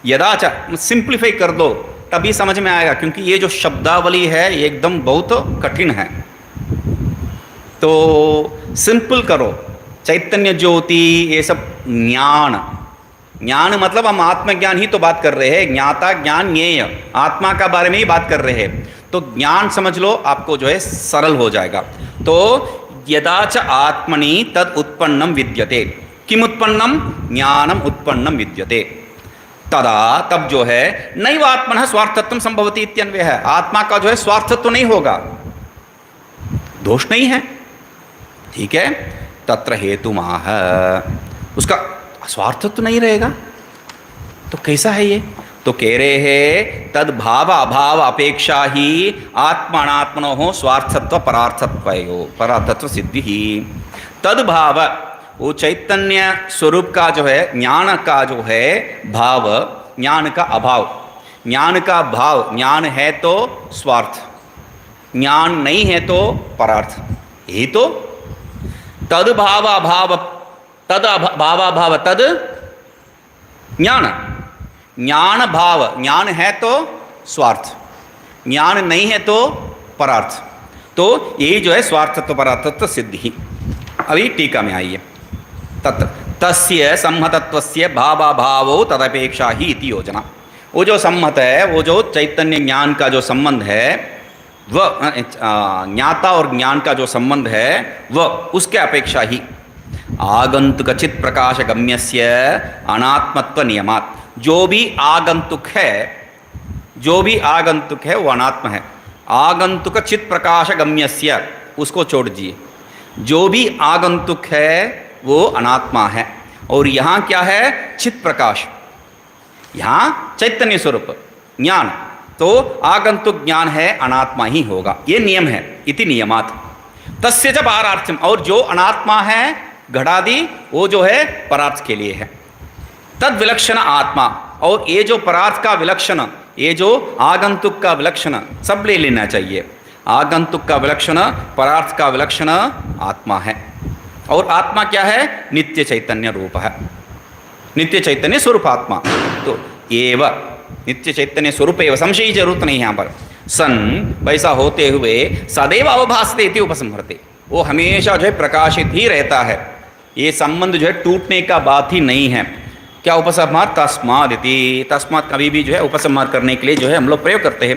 यदाच सिंप्लीफाई कर दो तभी समझ में आएगा, क्योंकि ये जो शब्दावली है ये एकदम बहुत कठिन है। तो सिंपल करो, चैतन्य ज्योति ये सब ज्ञान, ज्ञान मतलब हम आत्मज्ञान ही तो बात कर रहे हैं, ज्ञाता ज्ञान ज्ञेय आत्मा का बारे में ही बात कर रहे हैं। तो ज्ञान समझ लो, आपको जो है सरल हो जाएगा। तो यदाच आत्मनि तद उत्पन्नम विद्यते, किम उत्पन्नम, ज्ञानम उत्पन्नम विद्यते, तदा तब जो है नैव आत्मनः स्वार्थत्वं संभवति इत्यन्वयः, है आत्मा का जो है स्वार्थत्व नहीं होगा, दोष नहीं है, ठीक है। तत्र हेतुमाह, उसका स्वार्थत्व नहीं रहेगा, तो कैसा है ये, तो कह रहे हैं तद भाव अभाव अपेक्षा ही आत्मनात्मनो स्वार्थत्व परार्थत्व सिद्धि ही। तद भाव, वो चैतन्य स्वरूप का जो है, ज्ञान का जो है भाव, ज्ञान का अभाव, ज्ञान का भाव, ज्ञान है तो स्वार्थ, ज्ञान नहीं है तो परार्थ, यही तो। तद भाव अभाव, तद भावाभाव तद ज्ञान, ज्ञान भाव, ज्ञान है तो स्वार्थ, ज्ञान नहीं है तो परार्थ, तो यही जो है स्वार्थत्व परार्थत्व सिद्धि। अभी टीका में आइए, तत्र तस्य सम्मतत्वस्य भावाभावो तदपेक्षा ही इति योजना। वो जो सम्मत है, वो जो चैतन्य ज्ञान का जो संबंध है, वह ज्ञाता और ज्ञान का जो संबंध है वह उसके अपेक्षा ही आगंतुक चित प्रकाश गम्यस्य अनात्मत्व नियमात्, जो भी आगंतुक है, जो भी आगंतुक है वो अनात्म है। आगंतुक चित प्रकाश गम्यस्य, उसको छोड़ दीजिए, जो भी आगंतुक है वो अनात्मा है। और यहाँ क्या है, चित प्रकाश, यहाँ चैतन्य स्वरूप ज्ञान, तो आगंतुक ज्ञान है, अनात्मा ही होगा, ये नियम है। इति नियमात्, तस्य च पारार्थ्यम, और जो अनात्मा है घटादि वो जो है परार्थ के लिए है। तद विलक्षण आत्मा, और ये जो परार्थ का विलक्षण, ये जो आगंतुक का विलक्षण सब ले लेना चाहिए। आगंतुक का विलक्षण, परार्थ का विलक्षण आत्मा है। और आत्मा क्या है? नित्य चैतन्य रूप है, नित्य चैतन्य स्वरूप आत्मा। तो एव नित्य चैतन्य स्वरूप एवं, संशय की जरूरत नहीं है यहाँ पर। सन वैसा होते हुए सदैव अवभासते इति उपसंहरते, वो हमेशा जो है प्रकाशित ही रहता है। ये संबंध जो है टूटने का बात ही नहीं है। क्या उपसंहार? तस्माद इति, तस्माद कभी भी जो है उपसंहार करने के लिए जो है हम लोग प्रयोग करते हैं।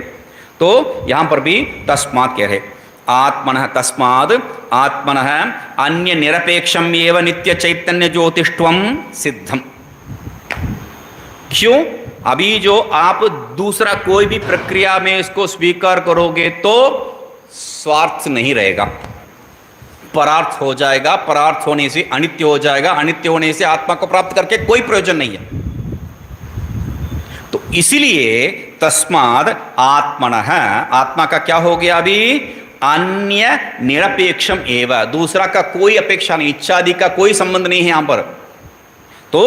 तो यहाँ पर भी तस्माद कह रहे, आत्मनः तस्माद आत्मनः अन्य निरपेक्षम एव नित्य चैतन्य ज्योतिष्वम सिद्धम। क्यों? अभी जो आप दूसरा कोई भी प्रक्रिया में इसको स्वीकार करोगे तो स्वार्थ नहीं रहेगा, परार्थ हो जाएगा। परार्थ होने से अनित्य हो जाएगा, अनित्य होने से आत्मा को प्राप्त करके कोई प्रयोजन नहीं है। तो इसीलिए तस्माद आत्मनः, आत्मा का क्या हो गया अभी? अन्य निरपेक्षम एवं, दूसरा का कोई अपेक्षा नहीं, इच्छादि का कोई संबंध नहीं है यहां पर। तो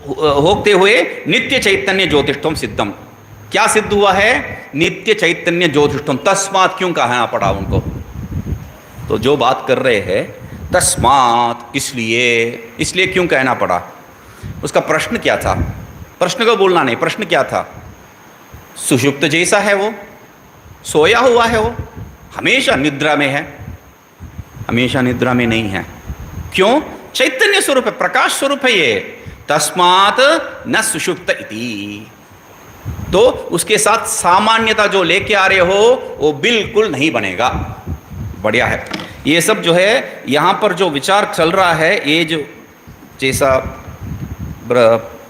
होते हुए नित्य चैतन्य ज्योतिष्ठम सिद्धम, क्या सिद्ध हुआ है? नित्य चैतन्य ज्योतिष्ठम। तस्मात क्यों कहना पड़ा उनको? तो जो बात कर रहे हैं तस्मात, इसलिए क्यों कहना पड़ा? उसका प्रश्न क्या था? प्रश्न को बोलना नहीं, प्रश्न क्या था? सुषुप्त जैसा है वो, सोया हुआ है वो, हमेशा निद्रा में है, हमेशा निद्रा में नहीं है। क्यों? चैतन्य स्वरूप है, प्रकाश स्वरूप है ये। तस्मात न सुषुप्त इति, तो उसके साथ सामान्यता जो लेके आ रहे हो वो बिल्कुल नहीं बनेगा। बढ़िया है। ये सब जो है यहाँ पर जो विचार चल रहा है, ये जो जैसा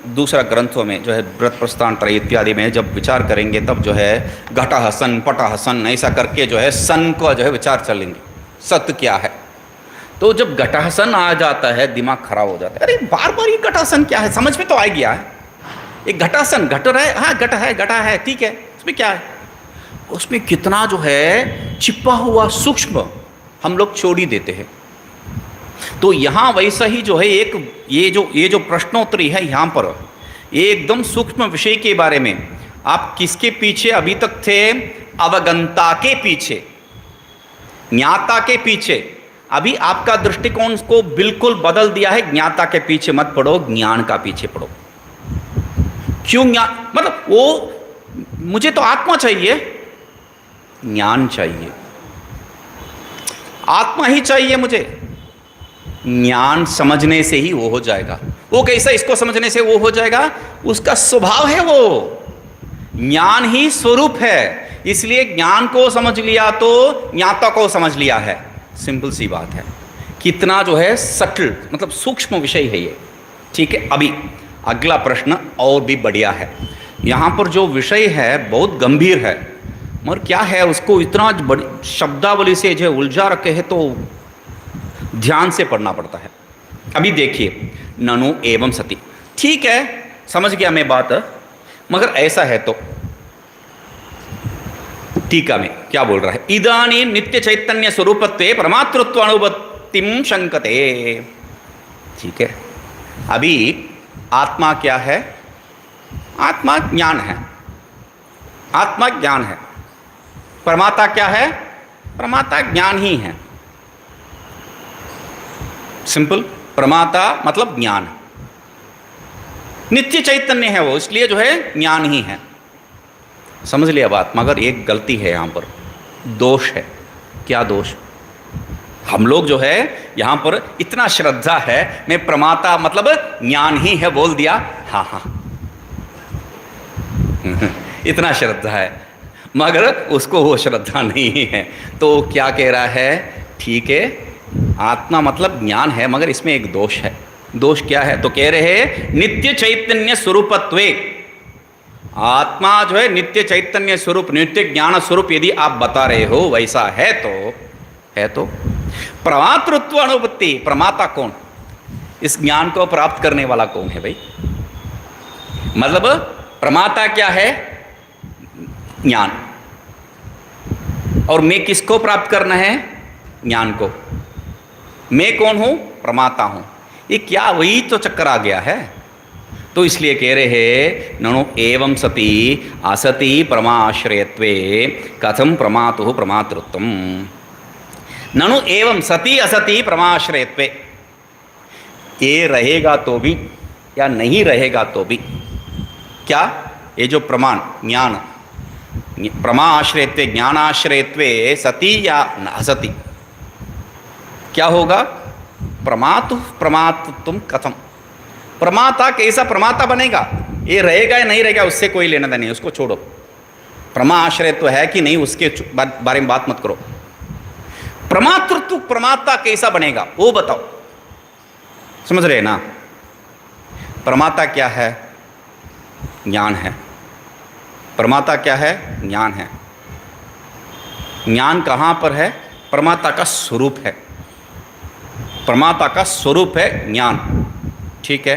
दूसरा ग्रंथों में जो है व्रत प्रस्थान त्रय इत्यादि में जब विचार करेंगे तब जो है घटः सन पटः सन ऐसा करके जो है सन का जो है विचार चलेंगे, सत्य क्या है। तो जब घटः सन आ जाता है दिमाग खराब हो जाता है। अरे बार बार ये घटः सन क्या है, समझ में तो आ गया है। एक घटः सन, घट है, हाँ घट है, घटा है, ठीक है, उसमें क्या है? उसमें कितना जो है छिपा हुआ सूक्ष्म हम लोग छोड़ ही देते हैं। तो यहाँ वैसा ही जो है एक ये जो प्रश्नोत्तरी है यहाँ पर एकदम सूक्ष्म विषय के बारे में, आप किसके पीछे अभी तक थे? अवगंता के पीछे, ज्ञाता के पीछे। अभी आपका दृष्टिकोण को बिल्कुल बदल दिया है। ज्ञाता के पीछे मत पड़ो, ज्ञान का पीछे पड़ो। क्यों ज्ञान? मतलब वो मुझे तो आत्मा चाहिए, ज्ञान चाहिए, आत्मा ही चाहिए मुझे। ज्ञान समझने से ही वो हो जाएगा। वो कैसा? इसको समझने से वो हो जाएगा, उसका स्वभाव है वो। ज्ञान ही स्वरूप है, इसलिए ज्ञान को समझ लिया तो ज्ञाता को समझ लिया है। सिंपल सी बात है। कितना जो है सटल, मतलब सूक्ष्म विषय है ये। ठीक है, अभी अगला प्रश्न और भी बढ़िया है। यहाँ पर जो विषय है बहुत गंभीर है, मगर क्या है उसको इतना बड़ी शब्दावली से जो उलझा रखे है तो ध्यान से पढ़ना पड़ता है। अभी देखिए, ननु एवं सति, ठीक है समझ गया मैं बात, मगर ऐसा है तो टीका में क्या बोल रहा है? इदानी नित्य चैतन्य स्वरूपत्वे परमातृत्व अनुभूतिम शंकते। ठीक है, अभी आत्मा क्या है? आत्मा ज्ञान है, आत्मा ज्ञान है। परमात्मा क्या है? परमात्मा ज्ञान ही है। सिंपल, परमात्मा मतलब ज्ञान, नित्य चैतन्य है वो, इसलिए जो है ज्ञान ही है। समझ लिया बात। मगर एक गलती है यहाँ पर, दोष है। क्या दोष? हम लोग जो है यहाँ पर इतना श्रद्धा है, मैं प्रमाता मतलब ज्ञान ही है बोल दिया, हाँ हाँ इतना श्रद्धा है, मगर उसको वो श्रद्धा नहीं है। तो क्या कह रहा है? ठीक है, आत्मा मतलब ज्ञान है, मगर इसमें एक दोष है। दोष क्या है? तो कह रहे हैं नित्य चैतन्य स्वरूपत्वे। आत्मा जो है नित्य चैतन्य स्वरूप, नित्य ज्ञान स्वरूप यदि आप बता रहे हो वैसा है तो प्रमातृत्व अनुभूति, प्रमाता कौन? इस ज्ञान को प्राप्त करने वाला कौन है भाई? मतलब प्रमाता क्या है? ज्ञान। और मैं किसको प्राप्त करना है? ज्ञान को। मैं कौन हूं? प्रमाता हूं। ये क्या वही तो चक्कर आ गया है। तो इसलिए कह रहे हैं ननु एवं सति असति प्रमाश्रयत्वे कथम प्रमातु प्रमातृत्वम। ननु एवं सति असति प्रमाश्रयत्वे, ये रहेगा तो भी या नहीं रहेगा तो भी क्या, ये जो प्रमाण ज्ञान प्रमाश्रयत्वे ज्ञानाश्रयत्वे सति या असति क्या होगा? प्रमातु प्रमातृत्वम कथम, प्रमाता कैसा प्रमाता बनेगा? ये रहेगा या नहीं रहेगा उससे कोई लेना देना नहीं, उसको छोड़ो। प्रमा आश्रयत्व है कि नहीं उसके बारे में बात मत करो। प्रमातृत्व प्रमाता कैसा बनेगा वो बताओ। समझ रहे ना? प्रमाता क्या है? ज्ञान है। प्रमाता क्या है? ज्ञान है। ज्ञान कहाँ पर है? प्रमाता का स्वरूप है। प्रमाता का स्वरूप है ज्ञान। ठीक है,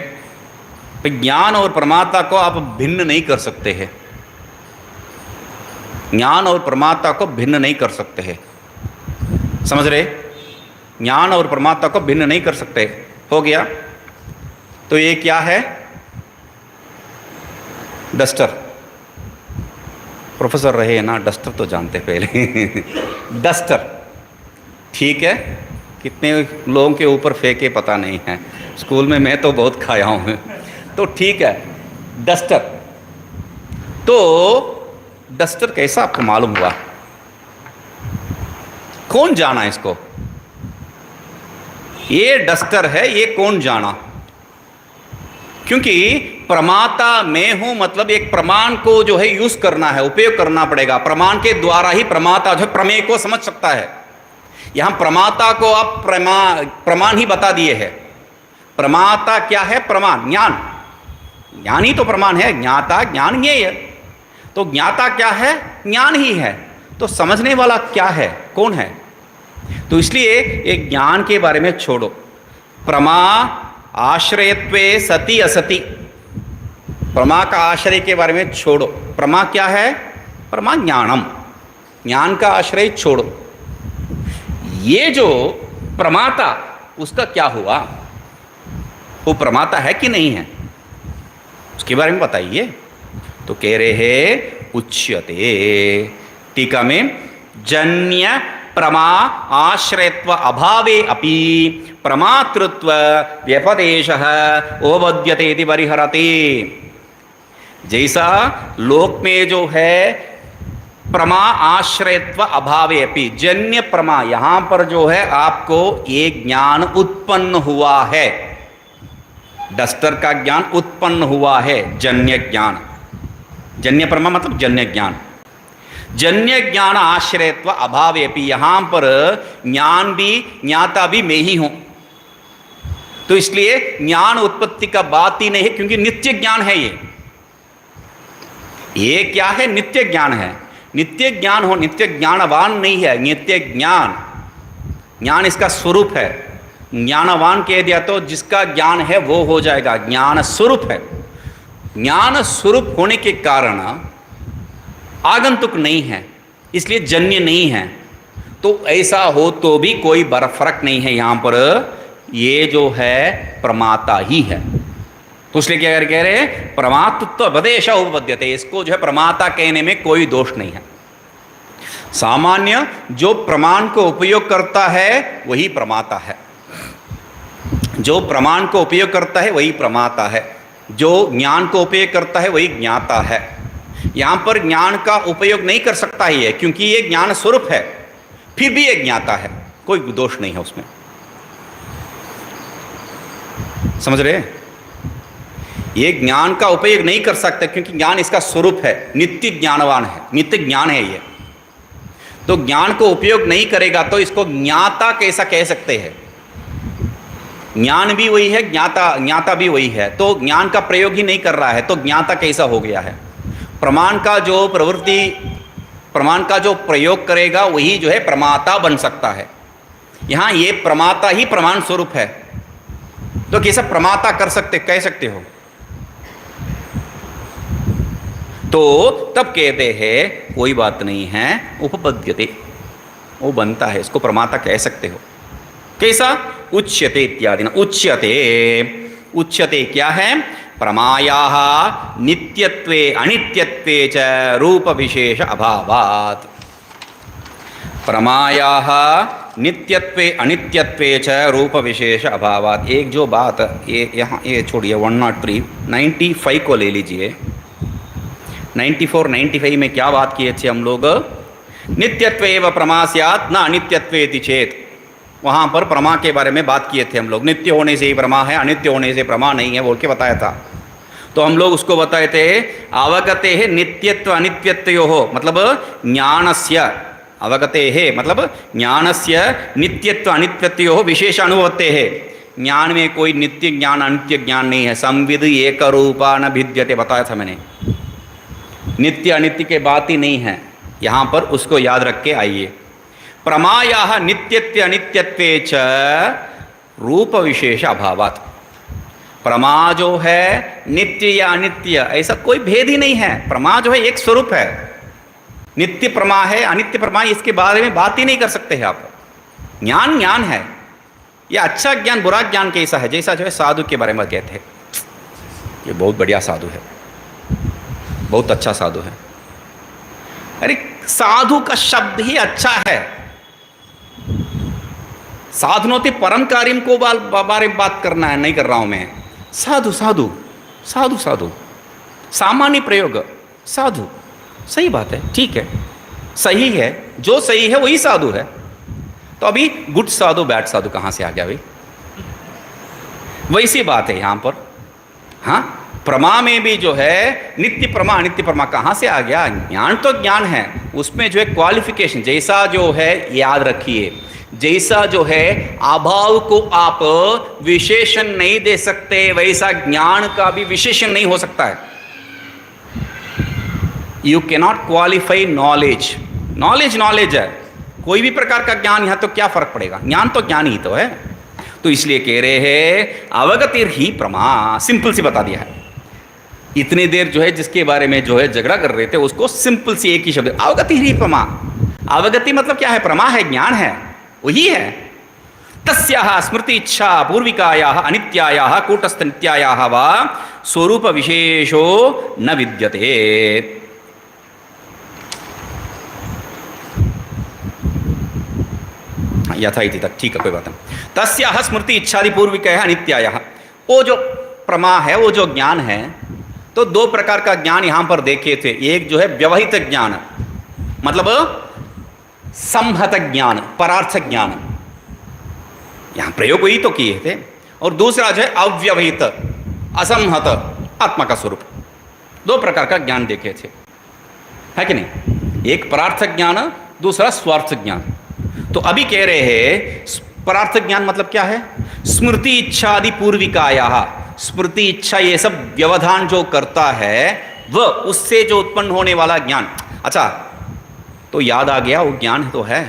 तो ज्ञान और प्रमाता को आप भिन्न नहीं कर सकते हैं। ज्ञान और प्रमाता को भिन्न नहीं कर सकते हैं। समझ रहे? ज्ञान और प्रमाता को भिन्न नहीं कर सकते। हो गया? तो ये क्या है? डस्टर। प्रोफेसर रहे हैं ना, डस्टर तो जानते पहले डस्टर। ठीक है, कितने लोगों के ऊपर फेंके पता नहीं है, स्कूल में मैं तो बहुत खाया हूँ। तो ठीक है, डस्टर। तो डस्टर कैसा आपको मालूम हुआ? कौन जाना इसको? ये डस्टर है, ये कौन जाना? क्योंकि प्रमाता मैं हूं, मतलब एक प्रमाण को जो है यूज करना है, उपयोग करना पड़ेगा। प्रमाण के द्वारा ही प्रमाता जो है प्रमेय को समझ सकता है। यहां प्रमाता को आप प्रमाण ही बता दिए है। प्रमाता क्या है? प्रमाण, ज्ञान। ज्ञान ही तो प्रमाण है। ज्ञाता ज्ञान ज्ञेय, तो ज्ञाता क्या है? ज्ञान ही है। तो समझने वाला क्या है? कौन है? तो इसलिए एक ज्ञान के बारे में छोड़ो। प्रमा आश्रयत्वे सति असति, प्रमा का आश्रय के बारे में छोड़ो। प्रमा क्या है? प्रमा ज्ञानम, ज्ञान का आश्रय छोड़ो। ये जो प्रमाता उसका क्या हुआ? वो प्रमाता है कि नहीं है? उसके बारे में बताइए। तो कह रहे हैं उच्यते, टीका में, जन्य प्रमा आश्रयत्व अभावे अपि प्रमातृत्व व्यपदेशः उपपद्यते इति परिहरति। जैसा लोक में जो है प्रमा आश्रयत्व अभावे अपि, जन्य प्रमा, यहां पर जो है आपको एक ज्ञान उत्पन्न हुआ है। डस्टर का ज्ञान उत्पन्न हुआ है, जन्य ज्ञान। जन्य प्रमा मतलब जन्य ज्ञान। जन्य ज्ञान आश्रयत्व अभावे अपि, यहां पर ज्ञान भी ज्ञाता भी मैं ही हूं। तो इसलिए ज्ञान उत्पत्ति का बात ही नहीं है, क्योंकि नित्य ज्ञान है ये क्या है? नित्य ज्ञान है। नित्य ज्ञान हो, नित्य ज्ञानवान नहीं है, नित्य ज्ञान। ज्ञान इसका स्वरूप है। ज्ञानवान कह दिया तो जिसका ज्ञान है वो हो जाएगा, ज्ञान स्वरूप है। ज्ञान स्वरूप होने के कारण आगंतुक नहीं है, इसलिए जन्य नहीं है। तो ऐसा हो तो भी कोई फर्क नहीं है, यहां पर ये जो है प्रमाता ही है। तो इसलिए क्या कह रहे हैं? प्रमातृत्व उपदेश उपपद्यते, इसको जो है प्रमाता कहने में कोई दोष नहीं है। सामान्य जो प्रमाण को उपयोग करता है वही प्रमाता है। जो प्रमाण को उपयोग करता है वही प्रमाता है। जो ज्ञान को उपयोग करता है वही ज्ञाता है। यहां पर ज्ञान का उपयोग नहीं कर सकता ही है, क्योंकि ये ज्ञान स्वरूप है, फिर भी ये ज्ञाता है, कोई दोष नहीं है उसमें। समझ रहे? ये ज्ञान का उपयोग नहीं कर सकते क्योंकि ज्ञान इसका स्वरूप है, नित्य ज्ञानवान है, नित्य ज्ञान है ये। तो ज्ञान को उपयोग नहीं करेगा तो इसको ज्ञाता कैसा कह सकते हैं? ज्ञान भी वही है, ज्ञाता भी वही है, तो ज्ञान का प्रयोग ही नहीं कर रहा है, तो ज्ञाता कैसा हो गया है? प्रमाण का जो प्रवृत्ति, प्रमाण का जो प्रयोग करेगा वही जो है प्रमाता बन सकता है। यहां ये प्रमाता ही प्रमाण स्वरूप है, तो कैसा प्रमाता कह सकते हो? तो तब कहते हैं कोई बात नहीं है, उपपद्यते। वो बनता है, इसको प्रमाता कह सकते हो। कैसा? उच्यते इत्यादि ना। उच्यते, उच्यते क्या है? प्रमायाः नित्यत्वे अनित्यत्वे च रूप विशेष अभावात्। प्रमायाः नित्यत्वे अनित्यत्वे च रूप विशेष अभावात्। एक जो बात ये यहाँ ये छोड़िए 103, 95 को ले लीजिए। 94, 95 में क्या बात किए थे हम लोग? नित्यत्वेव प्रमा स्यात् न अनित्यत्वेति चेत्। वहाँ पर प्रमा के बारे में बात किए थे हम लोग। नित्य होने से ही प्रमा है, अनित्य होने से प्रमा नहीं है बोल के बताया था। तो हम लोग उसको बताए थे अवगते है नित्यत्व अनित्यत्वयोः, मतलब ज्ञानस्य, अवगते है मतलब ज्ञानस्य नित्यत्व अनित्यत्वयोः विशेष अनुभवते है। ज्ञान में कोई नित्य ज्ञान अनित्य ज्ञान नहीं है। संविद एक रूपा न भिद्यते, बताया था मैंने। नित्य अनित्य के बात ही नहीं है यहाँ पर, उसको याद रख के आइए। प्रमायाः नित्यत्व अनित्यत्वे च रूप विशेष अभावात्। प्रमा जो है नित्य या अनित्य ऐसा कोई भेद ही नहीं है। प्रमा जो है एक स्वरूप है। नित्य प्रमा है, अनित्य प्रमा, इसके बारे में बात ही नहीं कर सकते हैं आप। ज्ञान ज्ञान है। यह अच्छा ज्ञान बुरा ज्ञान कैसा है? जैसा जो है साधु के बारे में कहते हैं, ये बहुत बढ़िया साधु है, बहुत अच्छा साधु है। अरे साधु का शब्द ही अच्छा है। साधनोति परम कार्य को बारे में बात करना है, नहीं कर रहा हूं मैं। साधु साधु साधु साधु, सामान्य प्रयोग साधु, सही बात है, ठीक है, सही है, जो सही है वही साधु है। तो अभी गुड साधु बैड साधु कहां से आ गया भाई? वैसी बात है यहां पर। हाँ, प्रमा में भी जो है नित्य प्रमा अनित्य प्रमा कहां से आ गया? ज्ञान तो ज्ञान है, उसमें जो है क्वालिफिकेशन जैसा जो है याद रखिए। जैसा जो है अभाव को आप विशेषण नहीं दे सकते, वैसा ज्ञान का भी विशेषण नहीं हो सकता है। You cannot qualify knowledge. Knowledge knowledge है, कोई भी प्रकार का ज्ञान, यहां तो क्या फर्क पड़ेगा? ज्ञान तो ज्ञान ही तो है। तो इसलिए कह रहे हैं अवगतिर ही प्रमा। सिंपल सी बता दिया है। इतनी देर जो है जिसके बारे में जो है झगड़ा कर रहे थे उसको सिंपल सी एक ही शब्द, अवगति ही प्रमा। अवगति मतलब क्या है? प्रमा है, ज्ञान है, वही है। तस्याः स्मृति इच्छा पूर्विकायाः अनित्यायाः कूटस्थ नित्यायाः वा स्वरूप विशेषो न विद्यते। यथा इति तक, ठीक है, कोई बात नहीं। तस्याः स्मृति इच्छादि पूर्विकायाः अनित्यायाः, वो जो प्रमा है, वो जो ज्ञान है, तो दो प्रकार का ज्ञान यहां पर देखे थे। एक जो है व्यवहित ज्ञान, मतलब संहत ज्ञान, परार्थ ज्ञान, यहां प्रयोग ही तो किए थे। और दूसरा जो है अव्यवहित असंहत आत्मा का स्वरूप। दो प्रकार का ज्ञान देखे थे, है कि नहीं? एक परार्थ ज्ञान, दूसरा स्वार्थ ज्ञान। तो अभी कह रहे हैं परार्थ ज्ञान मतलब क्या है? स्मृति इच्छा आदि पूर्विकायाः, स्मृति इच्छा ये सब व्यवधान जो करता है वह, उससे जो उत्पन्न होने वाला ज्ञान। अच्छा, तो याद आ गया, वो ज्ञान तो है।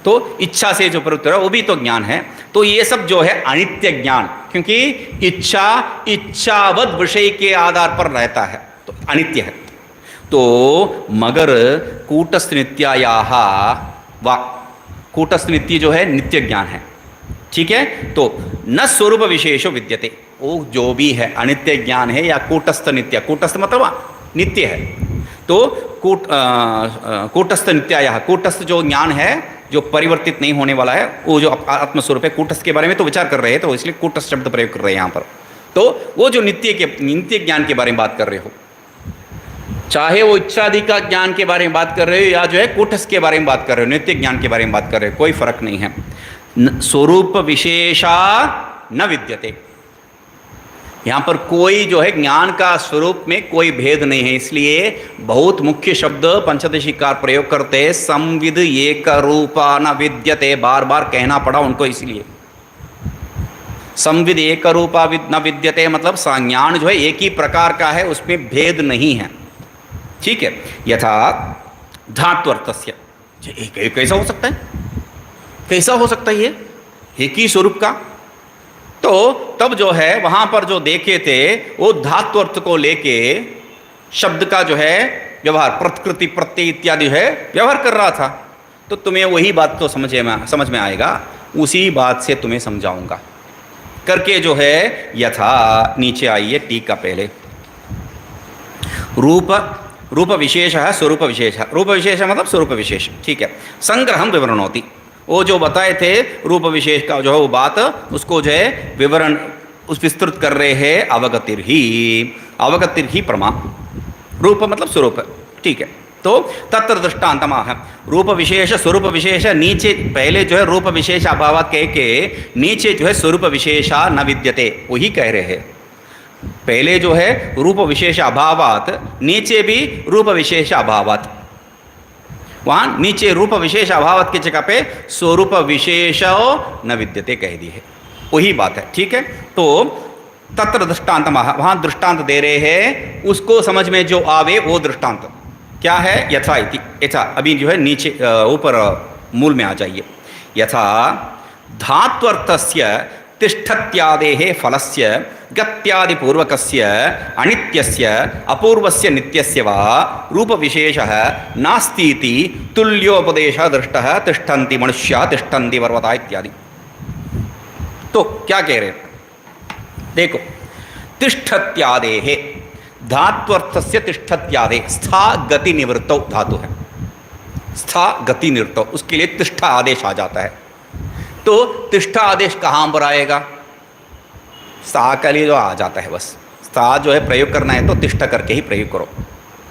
तो इच्छा से जो प्रवृत्ति है वो भी तो ज्ञान है। तो ये सब जो है अनित्य ज्ञान, क्योंकि इच्छा इच्छावद विषय के आधार पर रहता है, तो अनित्य है। तो मगर कूटस्थ नित्यायाः वा, कूटस्थ नित्य जो है नित्य ज्ञान है, ठीक है। तो न स्वरूप विशेषो विद्यते, वो जो भी है अनित्य ज्ञान है या कूटस्थ नित्य, कूटस्थ मतलब नित्य है। तो कूटस्थ नित्यायाः, कूटस्थ जो ज्ञान है जो परिवर्तित नहीं होने वाला है, वो जो आत्मस्वरूप है। कूटस्थ के बारे में तो विचार कर रहे हैं, तो इसलिए कूटस्थ शब्द प्रयोग कर रहे हैं यहाँ पर। तो वो जो नित्य ज्ञान के बारे में बात कर रहे हो, चाहे वो इच्छादि का ज्ञान के बारे में बात कर रहे हो या जो है कूटस्थ के बारे में बात कर रहे हो, नित्य ज्ञान के बारे में बात कर रहे हो, कोई फर्क नहीं है। स्वरूप विशेषा न विद्यते, यहाँ पर कोई जो है ज्ञान का स्वरूप में कोई भेद नहीं है। इसलिए बहुत मुख्य शब्द पंचदशीकार प्रयोग करते हैं, संविद एक रूपा न विद्यते, बार बार कहना पड़ा उनको। इसलिए संविद एक रूपा न विद्यते मतलब ज्ञान जो है एक ही प्रकार का है, उसमें भेद नहीं है, ठीक है। यथा धात्वर्थस्य, कैसा हो सकता है? कैसा हो सकता है ये एक ही स्वरूप का? तो तब जो है वहां पर जो देखे थे वो धातु अर्थ को लेके शब्द का जो है व्यवहार, प्रकृति प्रत्यय इत्यादि है व्यवहार कर रहा था। तो तुम्हें वही बात तो समझ में आएगा, उसी बात से तुम्हें समझाऊंगा करके जो है यथा। नीचे आइए टीका पहले। रूप विशेष है, स्वरूप विशेष है। रूप विशेष मतलब स्वरूप विशेष, ठीक है। संग्रहम विवरण होती, वो जो बताए थे रूप विशेष का जो है वो बात, उसको जो है विवरण उस विस्तृत कर रहे हैं। अवगतिर ही प्रमा, रूप मतलब स्वरूप, ठीक है। तो तत्र दृष्टान्तमाह रूप विशेष स्वरूप विशेष, नीचे पहले जो है रूप विशेष अभावात कह के नीचे जो है स्वरूप विशेषा न विद्यते, वही कह रहे हैं। पहले जो है रूप विशेष अभावात, नीचे भी रूप विशेष अभावात, वहाँ नीचे रूप विशेष अभावात की जगह पे स्वरूप विशेष न विद्यते कह दी है, वही बात है, ठीक है। तो तत्र दृष्टांत, वहाँ दृष्टांत दे रहे हैं, उसको समझ में जो आवे वो दृष्टांत क्या है। यथा इति, यथा अभी जो है नीचे ऊपर मूल में आ जाइए। यथा धात्वर्थस्य तिष्ठत्यादेः फलस्य गत्यादिपूर्वकस्य अनित्यस्य अपूर्वस्य नित्यस्य वा रूपविशेषः नास्तीति तुल्योपदेशः दृष्टः तिष्ठन्ति मनुष्याः तिष्ठन्ति पर्वताः इत्यादि। तो क्या कह रहे हैं, देखो तिष्ठत्यादेः धात्वर्थस्य तिष्ठत्यादे, स्था गति निवृत्तौ धातु है, स्था गति निवृत्तौ, उसके लिए तिष्ठा आदेश आ जाता है। तो तिष्ठा आदेश कहाँ पर आएगा, स्था के लिए जो आ जाता है, बस स्था जो है प्रयोग करना है तो तिष्ठा करके ही प्रयोग करो,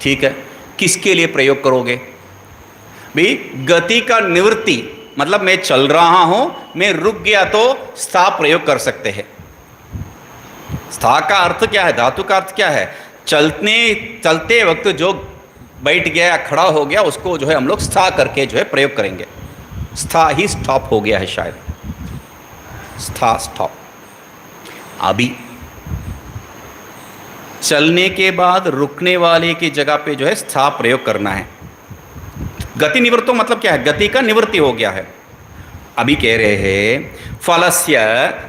ठीक है। किसके लिए प्रयोग करोगे भाई, गति का निवृत्ति मतलब मैं चल रहा हूं, मैं रुक गया तो स्था प्रयोग कर सकते हैं। स्था का अर्थ क्या है, धातु का अर्थ क्या है, चलते वक्त जो बैठ गया या खड़ा हो गया उसको जो है हम लोग स्था करके जो है प्रयोग करेंगे। स्था ही स्टॉप हो गया है शायद, स्था स्टॉप। अभी चलने के बाद रुकने वाले की जगह पे जो है स्था प्रयोग करना है। गति निवृत्तो मतलब क्या है, गति का निवृत्ति हो गया है। अभी कह रहे हैं फलस्य,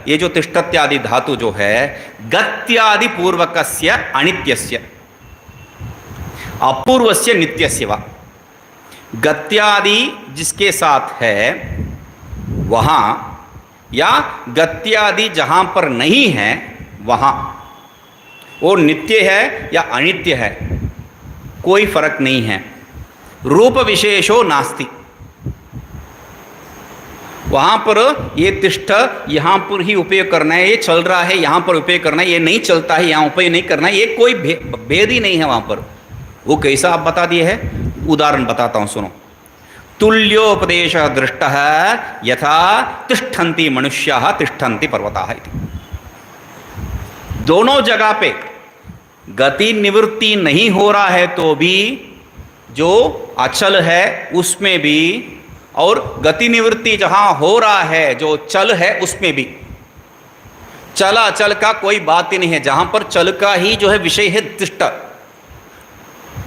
ये जो तिष्ठत्यादि धातु जो है गत्यादि पूर्वकस्य अनित्यस्य अपूर्वस्य नित्यस्य वा, गत्यादि जिसके साथ है वहां या गत्यादि जहां पर नहीं है वहां, वो नित्य है या अनित्य है कोई फर्क नहीं है। रूप विशेषो नास्ति, वहां पर ये तिष्ठ यहां पर ही उपयोग करना है, ये चल रहा है यहां पर उपयोग करना है, ये नहीं चलता है यहां उपयोग नहीं करना है, ये कोई भेद ही नहीं है वहां पर। वो कैसा आप बता दिए है, उदाहरण बताता हूं सुनो। तुल्योपदेश दृष्ट यथा तिष्ठन्ति मनुष्याः तिष्ठन्ति पर्वताः इति। दोनों जगह पे गति निवृत्ति नहीं हो रहा है तो भी जो अचल है उसमें भी, और गति निवृत्ति जहां हो रहा है जो चल है उसमें भी, चला अचल का कोई बात ही नहीं है। जहां पर चल का ही जो है विषय है तिष्ठ,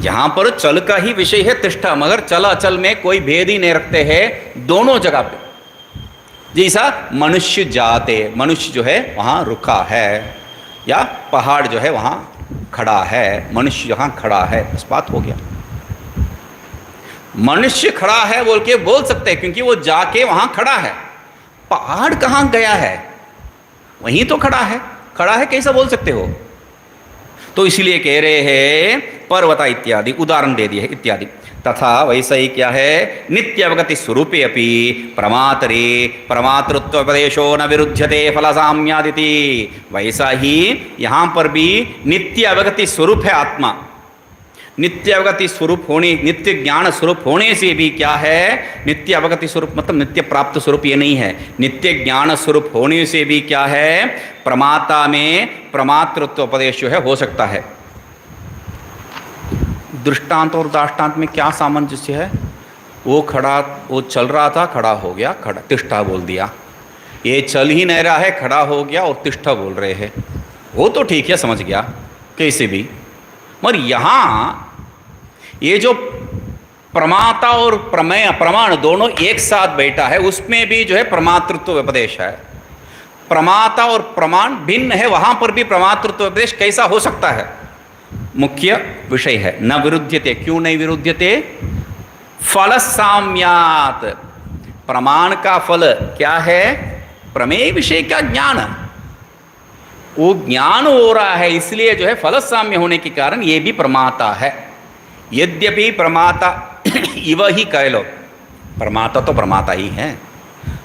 जहां पर चल का ही विषय है तिष्ठ, मगर चला अचल में कोई भेद ही नहीं रखते हैं दोनों जगह पे। जैसा मनुष्य जाते, मनुष्य जो है वहां रुका है या पहाड़ जो है वहां खड़ा है, मनुष्य जहां खड़ा है, बस बात हो गया। मनुष्य खड़ा है बोल के बोल सकते हैं क्योंकि वो जाके वहां खड़ा है। पहाड़ कहां गया है, वहीं तो खड़ा है, खड़ा है कैसा बोल सकते हो। तो इसलिए कह रहे हैं पर्वता इत्यादि उदाहरण दे दिए है इत्यादि। तथा वैसा ही क्या है, नित्य अवगति स्वरूपे अपि प्रमातरे प्रमातृत्वोपदेशो न विरुध्यते फलसाम्यादिति। वैसा ही यहाँ पर भी नित्य अवगति स्वरूप है आत्मा। नित्य अवगति स्वरूप होने, नित्य ज्ञान स्वरूप होने से भी क्या है, नित्य अवगति स्वरूप मतलब नित्य प्राप्त स्वरूप ये नहीं है, नित्य ज्ञान स्वरूप होने से भी क्या है, प्रमाता में प्रमातृत्व उपदेश जो है हो सकता है। दृष्टांत और दाष्टांत में क्या सामंजस्य है, वो खड़ा, वो चल रहा था खड़ा हो गया, खड़ा तिष्ठा बोल दिया। ये चल ही नहीं रहा है खड़ा हो गया और तिष्ठा बोल रहे हैं, वो तो ठीक है समझ गया कैसे भी। मगर यहाँ ये जो प्रमाता और प्रमेय प्रमाण दोनों एक साथ बैठा है उसमें भी जो है प्रमातृत्व उपदेश है। प्रमाता और प्रमाण भिन्न है, वहां पर भी प्रमातृत्व उपदेश कैसा हो सकता है, मुख्य विषय है। न विरुध्यते, क्यों नहीं विरुध्यते, फल साम्यात, प्रमाण का फल क्या है? प्रमेय विषय का ज्ञान, वो ज्ञान हो रहा है, इसलिए जो है फल साम्य होने के कारण ये भी प्रमाता है। यद्यपि प्रमाता इव ही कह लो, प्रमाता तो प्रमाता ही है,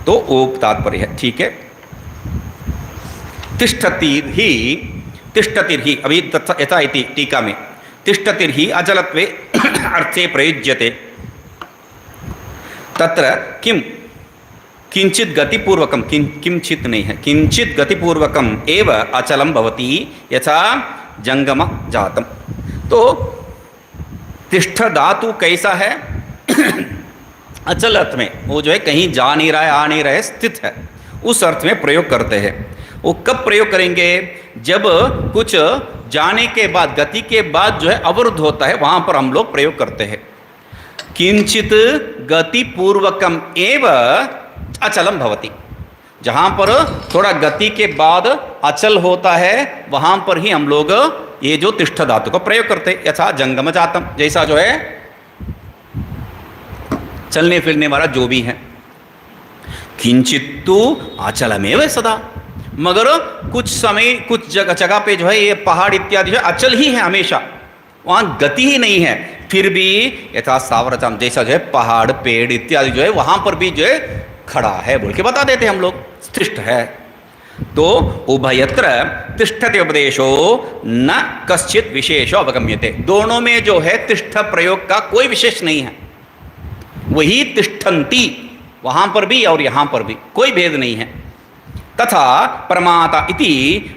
तो वो तात्पर्य है। ठीक है, तिष्ठतिर्हि अभी यथा इति टीका में तिष्ठतिर्हि अचलत्वे अर्थे प्रयुज्यते। तत्र किम किंचित गतिपूर्वकम, किंचित नहीं है, किंचित गतिपूर्वकम एव अचलम भवति यथा जंगम जातम। तो तिष्ठ धातु कैसा है? अचल अर्थ में, वो जो है कहीं जा नहीं रहा है, आ नहीं रहा है, स्थित है, उस अर्थ में प्रयोग करते हैं। वो कब प्रयोग करेंगे? जब कुछ जाने के बाद, गति के बाद जो है अवरुद्ध होता है, वहां पर हम लोग प्रयोग करते हैं। किंचित गति पूर्वकम एव अचलम भवति, जहां पर थोड़ा गति के बाद अचल होता है, वहां पर ही हम लोग ये जो तिष्ठ धातु का प्रयोग करते हैं। यथा जंगम जातम, जैसा जो है चलने फिरने वाला जो भी है। किंचित्तु अचलमेव सदा, मगर कुछ समय कुछ जगह पे जो है ये पहाड़ इत्यादि जो है अचल ही है, हमेशा वहां गति ही नहीं है, फिर भी यथा सावरतम, जैसा जो है पहाड़ पेड़ इत्यादि जो है वहां पर भी जो है खड़ा है बोल के बता देते हम लोग, स्थिष्ट है। तो उभयत्र तिष्ठते उपदेशो न कश्चित विशेषो अवगम्यते, दोनों में जो है तिष्ठ प्रयोग का कोई विशेष नहीं है, वही तिष्ठन्ति, वहां पर भी और यहां पर भी कोई भेद नहीं है। तथा प्रमाता इति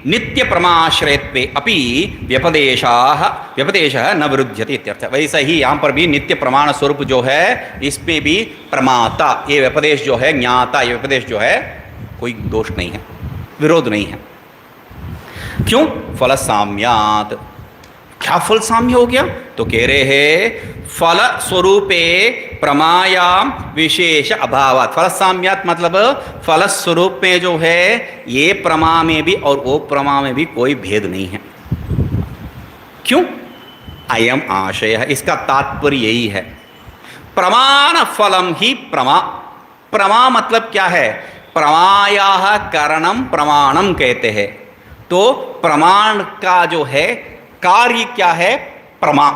नित्य प्रमाश्रयत्वे अपि व्यपदेशः न विरुध्यते इत्यर्थ। वैसे ही यहाँ पर भी नित्य प्रमाण स्वरूप जो है, इसमें भी प्रमाता, ये व्यपदेश जो है, ज्ञाता, ये व्यपदेश जो है कोई दोष नहीं है, विरोध नहीं है। क्यों? फल साम्यात। क्या फल साम्य हो गया? तो कह रहे हैं फल स्वरूपे प्रमायाम विशेष अभावात। फल साम्यात मतलब फल स्वरूप में जो है ये प्रमा में भी और वो प्रमा में भी कोई भेद नहीं है। क्यों? अयम आशय है, इसका तात्पर्य यही है। प्रमाण फलम ही प्रमा। प्रमा मतलब क्या है? प्रमाया कारणम प्रमाणम कहते हैं। तो प्रमाण का जो है कार्य क्या है? प्रमा।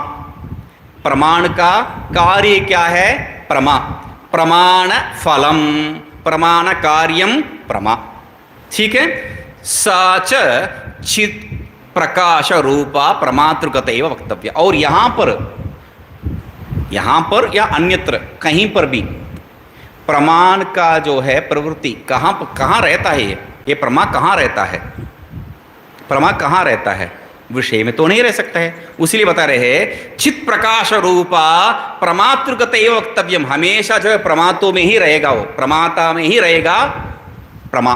प्रमाण का कार्य क्या है? प्रमा। प्रमाण फलम, प्रमाण कार्यम प्रमा। ठीक है। सच चित प्रकाश रूपा प्रमातृगत एवं वक्तव्य। और यहाँ पर या अन्यत्र कहीं पर भी प्रमाण का जो है प्रवृत्ति कहाँ रहता है? ये प्रमा कहाँ रहता है? प्रमा कहाँ रहता है? विषय में तो नहीं रह सकता है। उसीलिए बता रहे हैं चित प्रकाश रूपा प्रमातृगत एवं वक्तव्यम। हमेशा जो है प्रमातों में ही रहेगा, वो प्रमाता में ही रहेगा प्रमा।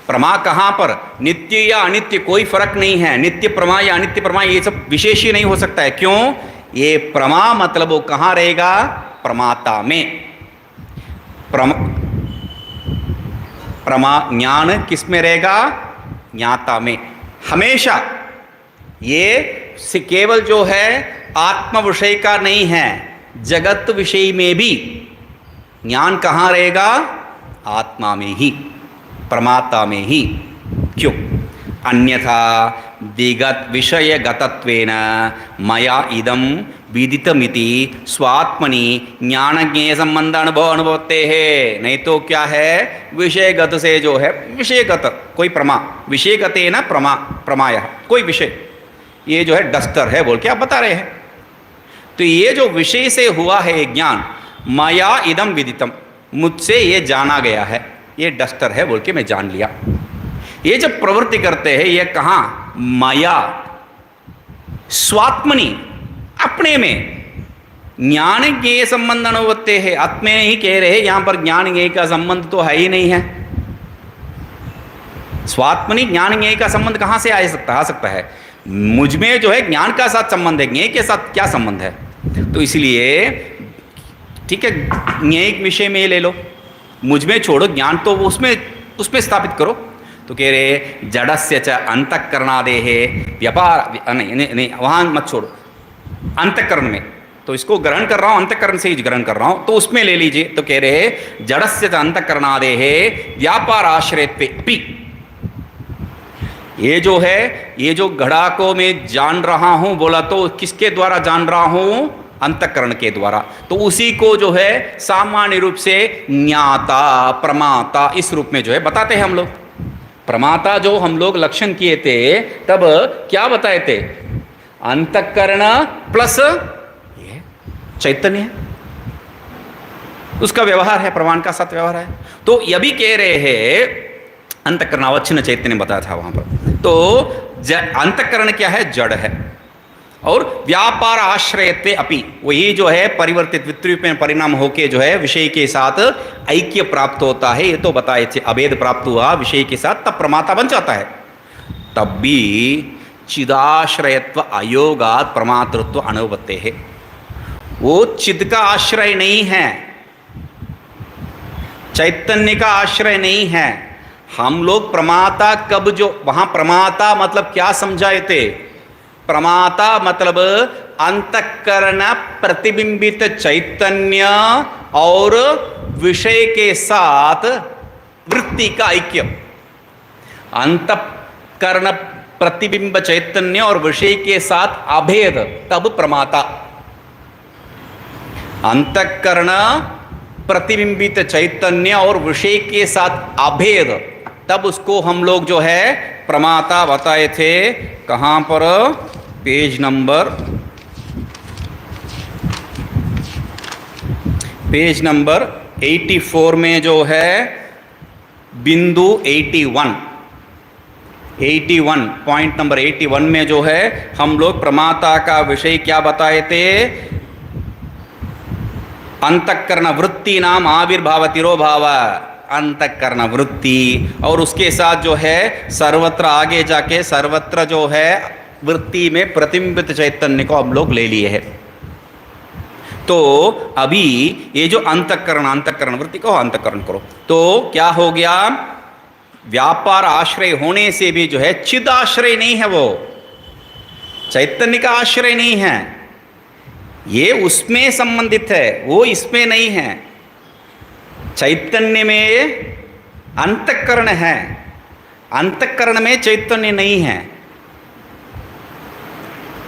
प्रमा कहाँ पर? नित्य या अनित्य कोई फर्क नहीं है। नित्य प्रमा या अनित्य प्रमा ये सब विशेष ही नहीं हो सकता है। क्यों? ये प्रमा मतलब वो कहाँ रहेगा? प्रमाता में। प्रमा ज्ञान किस में रहेगा? ज्ञाता में। हमेशा ये केवल जो है आत्म विषय का नहीं है, जगत विषय में भी ज्ञान कहाँ रहेगा? आत्मा में ही, प्रमाता में ही। क्यों? अन्यथा विगत विषयगतत्वेन मया इदं विदितमिति स्वात्मनि ज्ञानज्ञेय संबंध अनुभवते हैं। नहीं तो क्या है? विषयगत से जो है विषयगत कोई प्रमा, विषयगते न प्रमाय कोई विषय, ये जो है डस्टर है बोल के आप बता रहे हैं। तो ये जो विषय से हुआ है ज्ञान, मया इदम विदितम, मुझसे ये जाना गया है, ये डस्टर है बोल के मैं जान लिया। ये जब प्रवृत्ति करते हैं, ये कहाँ? माया स्वात्मनि, अपने में। ज्ञान ज्ञेय संबंध अनुभवते हैं, आत्मे ही कह रहे हैं, यहां पर ज्ञान ज्ञेय का संबंध तो है ही नहीं है। स्वात्मनि ज्ञान ज्ञेय का संबंध कहां से आ सकता है? मुझ में जो है ज्ञान का साथ संबंध है, ज्ञेय के साथ क्या संबंध है? तो इसलिए ठीक है, ज्ञेय विषय में ले लो, मुझ में छोड़ो, ज्ञान तो उसमें स्थापित करो। तो कह रहे जड़स्य च अंतःकरणादेः व्यापार, नहीं वहाँ मत छोड़ो, अंतःकरण में तो इसको ग्रहण कर रहा हूं, अंतःकरण से ही ग्रहण कर रहा हूं, तो उसमें ले लीजिए। तो कह रहे हैं जड़स्य अंतःकरणादेः व्यापार आश्रयत्वे अपि। ये जो है, ये जो घड़ा को मैं जान रहा हूं बोला, तो किसके द्वारा जान रहा हूं? अंतःकरण के द्वारा। तो उसी को जो है सामान्य रूप से ज्ञाता, प्रमाता, इस रूप में जो है बताते हैं हम लोग। प्रमाता जो हम लोग लक्षण किए थे तब क्या बताए थे? अंतःकरण प्लस ये चैतन्य, उसका व्यवहार है, प्रमाण का साथ व्यवहार है। तो यह भी कह रहे हैं अंतःकरण अवच्छिन्न चैतन्य बताया था वहां पर। तो अंतःकरण क्या है? जड़ है। और व्यापार आश्रयते अपि, वही जो है परिवर्तित वितृप में परिणाम होके जो है विषय के साथ ऐक्य प्राप्त होता है। ये तो बताए थे, अभेद प्राप्त हुआ विषय के साथ, तब प्रमाता बन जाता है। तब भी चिदाश्रयत्व अयोगात प्रमातृत्व अनुपत्ते है। वो चिद का आश्रय नहीं है, चैतन्य का आश्रय नहीं है। हम लोग प्रमाता कब, जो वहां प्रमाता मतलब क्या समझाए थे? प्रमाता मतलब अंतःकरण प्रतिबिंबित चैतन्य और विषय के साथ वृत्ति का ऐक्य। अंतःकरण प्रतिबिंब चैतन्य और विषय के साथ अभेद, तब प्रमाता। अंतःकरण प्रतिबिंबित चैतन्य और विषय के साथ अभेद, तब उसको हम लोग जो है प्रमाता बताए थे। कहां पर? पेज नंबर 84 में जो है बिंदु 81 पॉइंट नंबर 81 में जो है हम लोग प्रमाता का विषय क्या बताए थे? अंतःकरण वृत्ति नाम आविर्भाव तिरोभाव, अंतःकरण वृत्ति, और उसके साथ जो है सर्वत्र आगे जाके सर्वत्र जो है वृत्ति में प्रतिबिंबित चैतन्य को हम लोग ले लिए हैं। तो अभी ये जो अंतःकरण वृत्ति को अंतःकरण करो, तो क्या हो गया? व्यापार आश्रय होने से भी जो है चिद आश्रय नहीं है, वो चैतन्य का आश्रय नहीं है, ये उसमें संबंधित है, वो इसमें नहीं है। चैतन्य में अंतःकरण है, अंतःकरण में चैतन्य नहीं है।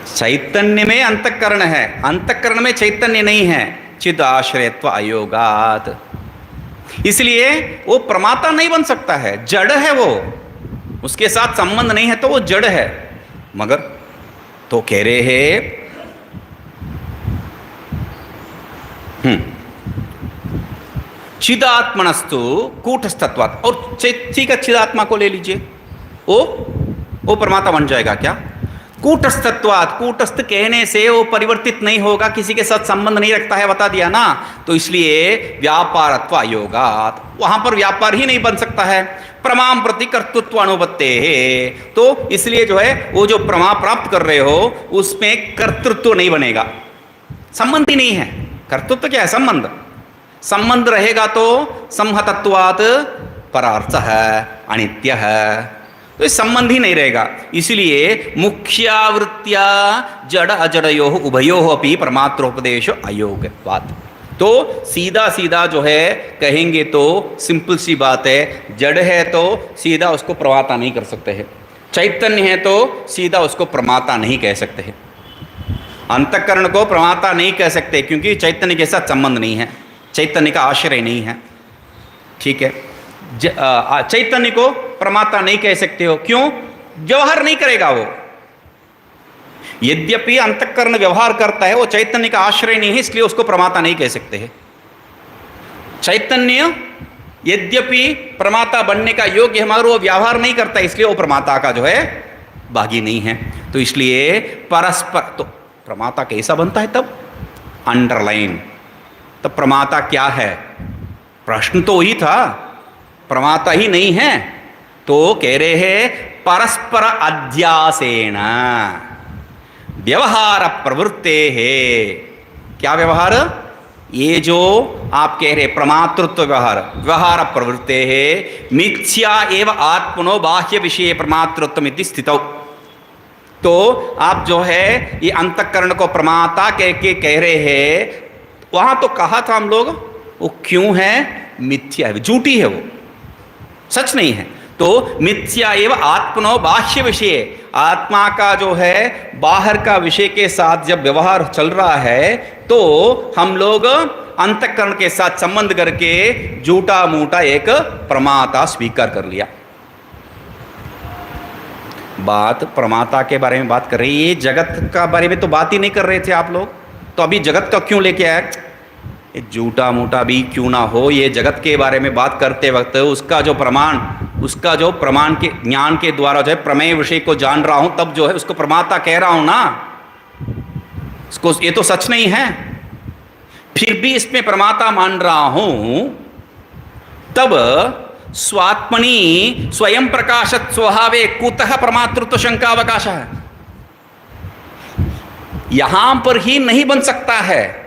चैतन्य में अंतःकरण है, अंतःकरण में चैतन्य नहीं है। चिद आश्रयत्व अयोगात, इसलिए वो प्रमाता नहीं बन सकता है, जड़ है वो, उसके साथ संबंध नहीं है, तो वो जड़ है। मगर तो कह रहे हैं चिदात्मनस्तु कूटस्थत्वात्, और ठीक है चिदात्मा को ले लीजिए, वो प्रमाता बन जाएगा क्या? कूटस्थत्वात्, कूटस्थ कहने से वो परिवर्तित नहीं होगा, किसी के साथ संबंध नहीं रखता है, बता दिया ना। तो इसलिए व्यापारत्व अयोगात्, वहां पर व्यापार ही नहीं बन सकता है। प्रमाण प्रति कर्तृत्व अनुपत्ते है, तो इसलिए जो है वो जो प्रमा प्राप्त कर रहे हो उसमें कर्तृत्व नहीं बनेगा, संबंध ही नहीं है। कर्तृत्व क्या है? संबंध। संबंध रहेगा तो संहतत्वात् परार्थ है, अनित्य है, तो ये संबंध ही नहीं रहेगा। इसलिए मुख्यावृत्त्या जड़ अजड़यो उभयो अपि प्रमात्रोपदेश अयोगवात्। तो सीधा सीधा जो है कहेंगे तो सिंपल सी बात है, जड़ है तो सीधा उसको प्रमाता नहीं कर सकते हैं, चैतन्य है तो सीधा उसको प्रमाता नहीं कह सकते हैं। अंतःकरण को प्रमाता नहीं कह सकते क्योंकि चैतन्य के साथ संबंध नहीं है, चैतन्य का आश्रय नहीं है। ठीक है, चैतन्य को प्रमाता नहीं कह सकते हो, क्यों? व्यवहार नहीं करेगा वो। यद्यपि अंतःकरण व्यवहार करता है, वो चैतन्य का आश्रय नहीं है, इसलिए उसको प्रमाता नहीं कह सकते हैं। चैतन्य यद्यपि प्रमाता बनने का योग्य है मगर वो व्यवहार नहीं करता, इसलिए वो प्रमाता का जो है भागी नहीं है। तो इसलिए परस्पर, तो प्रमाता कैसा बनता है? तब अंडरलाइन, तब प्रमाता क्या है? प्रश्न तो वही था, प्रमाता ही नहीं है। तो कह रहे हैं परस्पर अध्यासेन व्यवहार प्रवृत्ते है। क्या व्यवहार? ये जो आप कह रहे प्रमातृत्व व्यवहार, व्यवहार प्रवृत्ते है मिथ्या एव आत्मनो बाह्य विषय प्रमातृत्व इति स्थितौ। तो आप जो है ये अंतःकरण को प्रमाता कह के कह रहे हैं, वहां तो कहा था हम लोग वो क्यों है, मिथ्या है, झूठी है, वो सच नहीं है। तो मिथ्या एवं आत्मनो बाह्य विषय, आत्मा का जो है बाहर का विषय के साथ जब व्यवहार चल रहा है तो हम लोग अंतःकरण के साथ संबंध करके झूठा मूठा एक प्रमाता स्वीकार कर लिया। बात प्रमाता के बारे में बात कर रही है, जगत का बारे में तो बात ही नहीं कर रहे थे आप लोग, तो अभी जगत का क्यों लेके आए? झूठा मूठा भी क्यों ना हो, ये जगत के बारे में बात करते वक्त उसका जो प्रमाण के ज्ञान के द्वारा जो है प्रमेय विषय को जान रहा हूं, तब जो है उसको प्रमाता कह रहा हूं ना, इसको ये तो सच नहीं है, फिर भी इसमें प्रमाता मान रहा हूं, तब स्वात्मनि स्वयं प्रकाशत स्वभावे कुतः प्रमातृत्व शंकावकाश है, यहां पर ही नहीं बन सकता है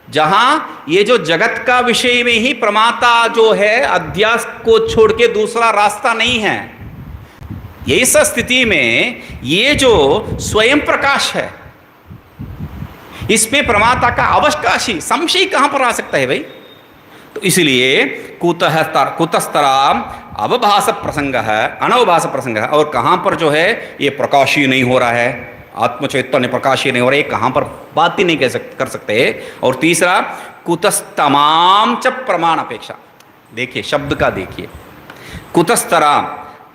जहां ये जो जगत का विषय में ही प्रमाता जो है अध्यास को छोड़ के दूसरा रास्ता नहीं है। इस स्थिति में ये जो स्वयं प्रकाश है इसमें प्रमाता का अवकाशी संशय कहां पर आ सकता है भाई? तो इसलिए कुतस्तराम अवभास प्रसंग है, अनवभास प्रसंग है, और कहां पर जो है ये प्रकाशी नहीं हो रहा है, आत्मचैतन्य प्रकाश ही नहीं हो रहा है, कहां पर बात ही नहीं कर सकते। और तीसरा कुतस्तमाम च प्रमाण अपेक्षा, देखिए शब्द का देखिए, कुतस्तराम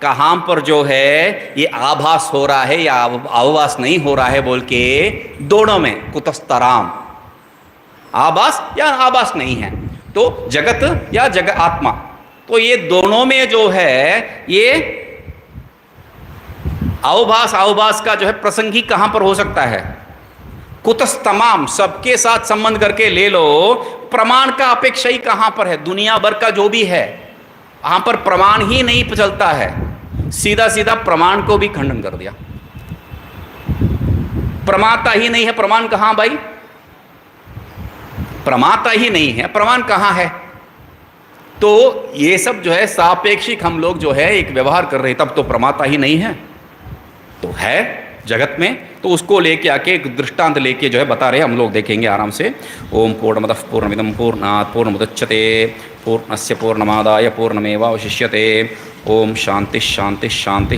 कहां पर जो है ये आभास हो रहा है या अवभास नहीं हो रहा है बोल के, दोनों में कुतस्तराम, आभास या आभास नहीं है, तो जगत या आत्मा, तो ये दोनों में जो है ये अवभास का जो है प्रसंग ही कहां पर हो सकता है? कुतस्तमाम, सबके साथ संबंध करके ले लो, प्रमाण का अपेक्षा ही कहां पर है? दुनिया भर का जो भी है वहां पर प्रमाण ही नहीं चलता है, सीधा सीधा प्रमाण को भी खंडन कर दिया, प्रमाता ही नहीं है, प्रमाण कहां भाई? प्रमाता ही नहीं है, प्रमाण कहां है? तो ये सब जो है सापेक्षिक हम लोग जो है एक व्यवहार कर रहे हैं, तब तो प्रमाता ही नहीं है, तो है जगत में, तो उसको लेके आके एक दृष्टांत लेके जो है बता रहे हैं, हम लोग देखेंगे आराम से। ओम पूर्णमदः पूर्णमिदं पूर्णात् पूर्णमुदच्यते पूर्णस्य पूर्णमादाय पूर्णमेवावशिष्यते। ओम शांति शांति शांति।